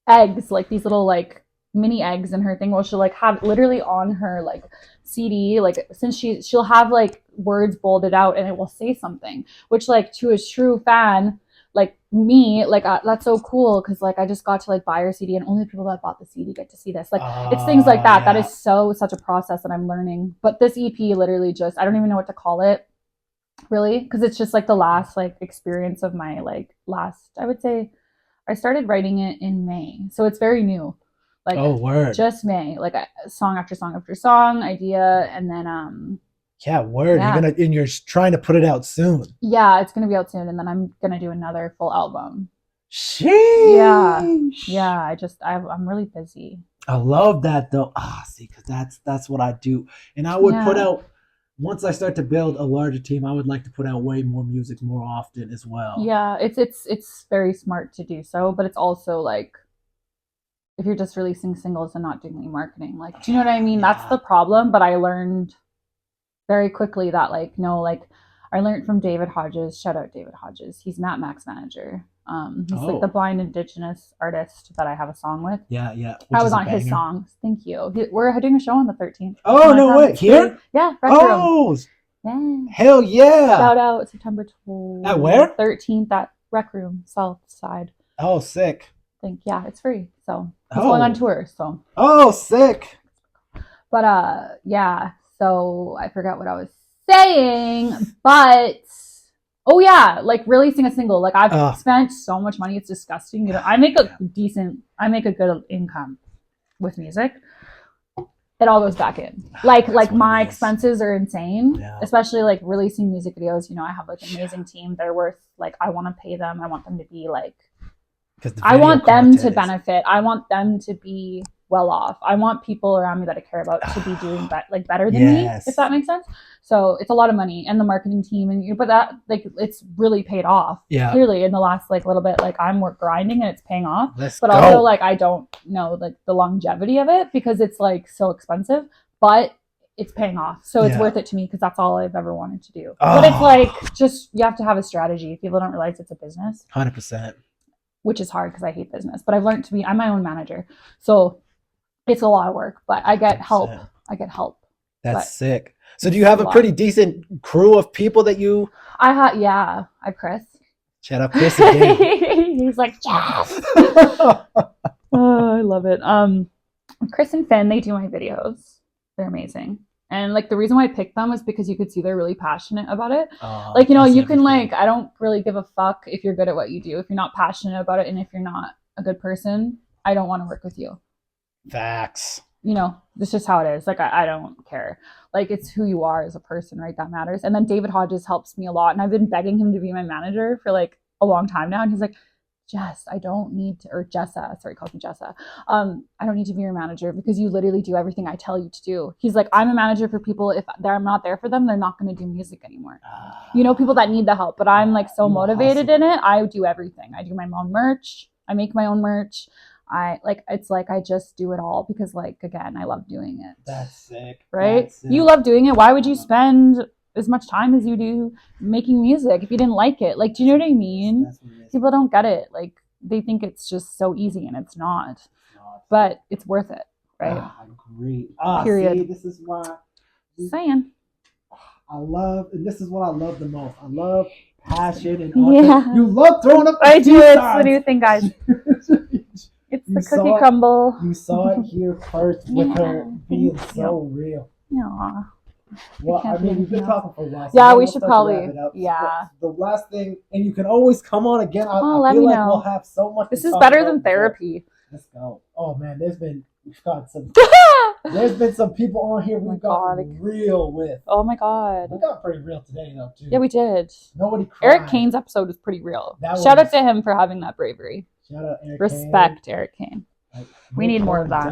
eggs, like these little like mini eggs in her thing. Well, she'll like have literally on her like CD, like since she'll have like words bolded out and it will say something, which like to a true fan like me, like that's so cool because like I just got to like buy her CD and only the people that bought the CD get to see this. Like it's things like that. That is such a process that I'm learning. But this EP literally just, I don't even know what to call it really, because it's just like the last like experience of my like I would say I started writing it in May, so it's very new. Like just May, like song after song after song idea, and then you're trying to put it out soon. Yeah, it's gonna be out soon, and then I'm gonna do another full album. Sheesh. Yeah. I'm really busy. I love that though. See, because that's what I do, and I would put out, once I start to build a larger team, I would like to put out way more music more often as well. Yeah, it's very smart to do so, but it's also like, if you're just releasing singles and not doing any marketing, like, do you know what I mean? That's the problem. But I learned very quickly that like, no, like I learned from David Hodges. Shout out David Hodges. He's Matt Mac's manager. He's like the blind Indigenous artist that I have a song with. Yeah. I was on his songs. Thank you. We're doing a show on the 13th. Oh, no way. Here? Yeah. Oh, yeah. Hell yeah. Shout out September 12th. At where? 13th at Rec Room, South Side. Oh, sick. Yeah, it's free. So it's going on tour. So. Oh, sick. But yeah. So I forgot what I was saying, but like releasing a single. Like I've spent so much money, it's disgusting. I make a good income with music. It all goes back in. Like my expenses are insane, especially like releasing music videos. I have like an amazing team. They're worth like, I want to pay them. I want them to be like, I want them to benefit. I want them to be well off. I want people around me that I care about to be doing better than me, if that makes sense. So it's a lot of money, and the marketing team, but that like it's really paid off. Yeah, clearly in the last like little bit, like I'm grinding and it's paying off. Also like I don't know like the longevity of it because it's like so expensive, but it's paying off. So it's Yeah. worth it to me because that's all I've ever wanted to do. Oh. But it's like, just, you have to have a strategy. People don't realize it's a business. 100%. Which is hard because I hate business. But I've learned to be, I'm my own manager. So it's a lot of work, but I get help. 100%. I get help. That's sick. So do you have a pretty decent crew of people that you... Yeah. I have Chris. Shout out Chris again. He's like, yes. Oh, I love it. Chris and Finn, they do my videos. They're amazing. And like the reason why I picked them is because you could see they're really passionate about it. Like, you know, you can like, I don't really give a fuck if you're good at what you do. If you're not passionate about it and if you're not a good person, I don't want to work with you. Facts. You know, this is just how it is. Like, I don't care. Like, it's who you are as a person, right? That matters. And then David Hodges helps me a lot. And I've been begging him to be my manager for like a long time now. And he's like, Jess, I don't need to, or Jessa, sorry, calls me Jessa. I don't need to be your manager because you literally do everything I tell you to do. He's like, I'm a manager for people. If I'm not there for them, they're not going to do music anymore. You know, people that need the help, but I'm like so motivated in it. I do everything. I do my own merch. I make my own merch. It's like I just do it all because, like, again, I love doing it. That's sick. Right? That's sick. You love doing it. Why would you spend as much time as you do making music if you didn't like it? Like, do you know what I mean? That's what it is. People don't get it. Like, they think it's just so easy, and it's not. But it's worth it, right? I agree. Period. See, this is why Saying. I love, and this is what I love the most. I love passion and all. You love throwing up. I do. It's the new thing, guys. It's the cookie crumble. You saw it here first with her being so real. Yeah. Well, I mean, we've been talking for a while. So yeah, we should probably. Yeah. The last thing, and you can always come on again. I feel like we'll have so much. This is better than therapy. Let's go. Oh man, we've got some. There's been some people on here we've got real with. Oh my god. We got pretty real today though too. Yeah, we did. Nobody cried. Eric Kane's episode was pretty real. Shout out to him for having that bravery. Shout out Eric Respect Kane. Eric Kane. Like, we need more of that.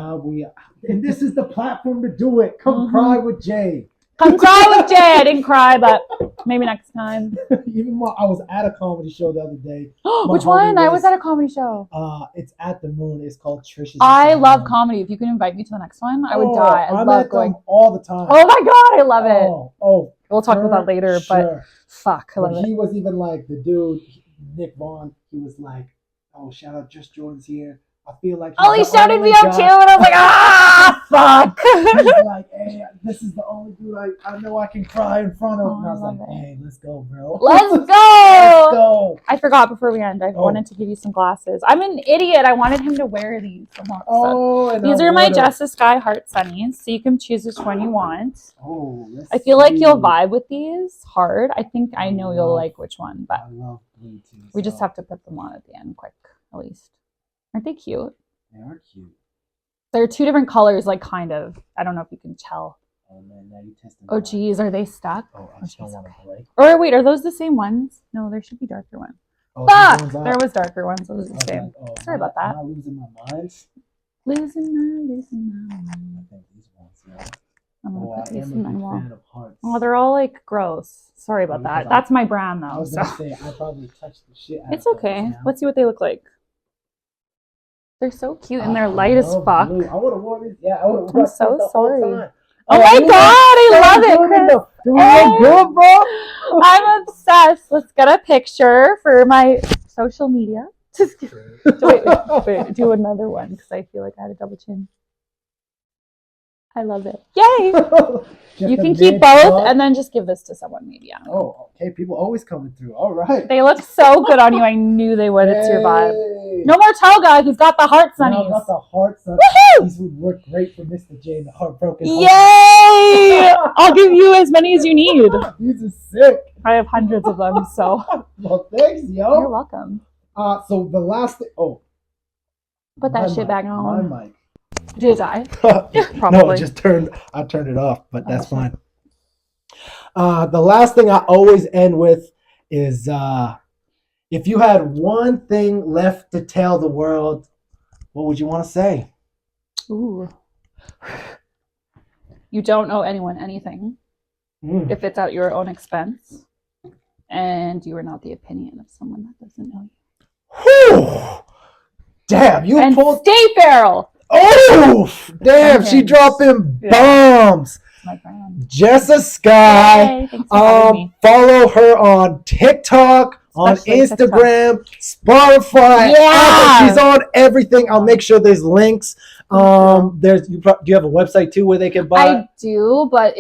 And this is the platform to do it. Come cry with Jay. Come cry with Jay. I didn't cry, but maybe next time. Even more, I was at a comedy show the other day. Which one? I was at a comedy show. It's at the Moon. It's called Trish's. I love comedy. If you can invite me to the next one, I would die. I love going all the time. Oh my god, I love it. We'll talk about that later, but fuck, I love it. He was even like the dude, Nick Vaughn. He was like, "Oh, shout out Just JusJrdn's here. I feel like." He shouted me out too, and I was like, fuck. He's like, "Hey, this is the only dude I know I can cry in front of." And I was like, "Hey, let's go, bro. Let's go. Let's go." I forgot before we end. I wanted to give you some glasses. I'm an idiot. I wanted him to wear these. These are my Jessa Sky Heart Sunnies, so you can choose which one you want. I feel like you'll vibe with these hard. I know you'll like which one, but I love blue too. We just have to put them on at the end quick, at least. Aren't they cute? They are cute. They're two different colors, like kind of. I don't know if you can tell. Oh man, now you tested. Oh geez, are they stuck? Oh, I just don't want to break. Or wait, are those the same ones? No, there should be darker ones. Fuck! There was darker ones. It was the same. Sorry about that. Am I losing my mind? Losing my mind. I think these ones, yeah. I'm gonna put these in my wall. Oh, they're all like gross. Sorry about that. That's my brand though. I was gonna say I probably touched the shit out of It's okay. Let's see what they look like. They're so cute and they're light as fuck. Blue. I would have worn these. Yeah, I would have I'm so sorry. Oh my god, I love it, Chris. Do we look good, bro? I'm obsessed. Let's get a picture for my social media. Wait, do another one because I feel like I had a double chin. I love it. Yay! You can keep both and then just give this to someone maybe. Oh, okay. People always coming through. All right. They look so good on you. I knew they would. It's your vibe. No more Toga. He's got the heart sunnies. No, got the heart sunnies. Woohoo! These would work great for Mr. J, the heartbroken. Yay! I'll give you as many as you need. These are sick. I have hundreds of them, so. Well, thanks, yo. You're welcome. So the last thing. Oh. Put that shit back on. My mic. Did I? Probably. No, it just turned. I turned it off, but that's fine. The last thing I always end with is if you had one thing left to tell the world, what would you want to say? Ooh. You don't owe anyone anything if it's at your own expense, and you are not the opinion of someone that doesn't know you. Whew. Damn, you and pulled. Stay feral. Oh, damn! She Sentence. dropping Yeah. bombs. My friend. Jessa Sky. Yay, thanks for having me. Follow her on TikTok, on Especially Instagram, Spotify, Yeah. Apple. She's on everything. I'll make sure there's links. Do you have a website too where they can buy? I do, but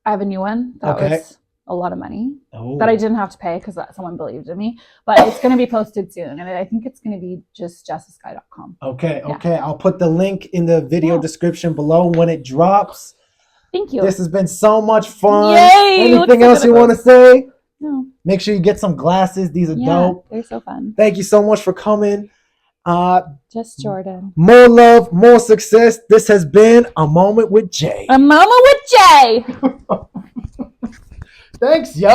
I have a new one that Okay. was a lot of money Oh. that I didn't have to pay because someone believed in me. But it's going to be posted soon, and I think it's going to be just jessasky.com. Okay, Yeah. okay. I'll put the link in the video description below when it drops. Thank you. This has been so much fun. Yay! Anything else you want to say? No. Make sure you get some glasses. These are dope. They're so fun. Thank you so much for coming. JusJrdn. More love, more success. This has been A Moment with Jay. A moment with Jay. Thanks, yo.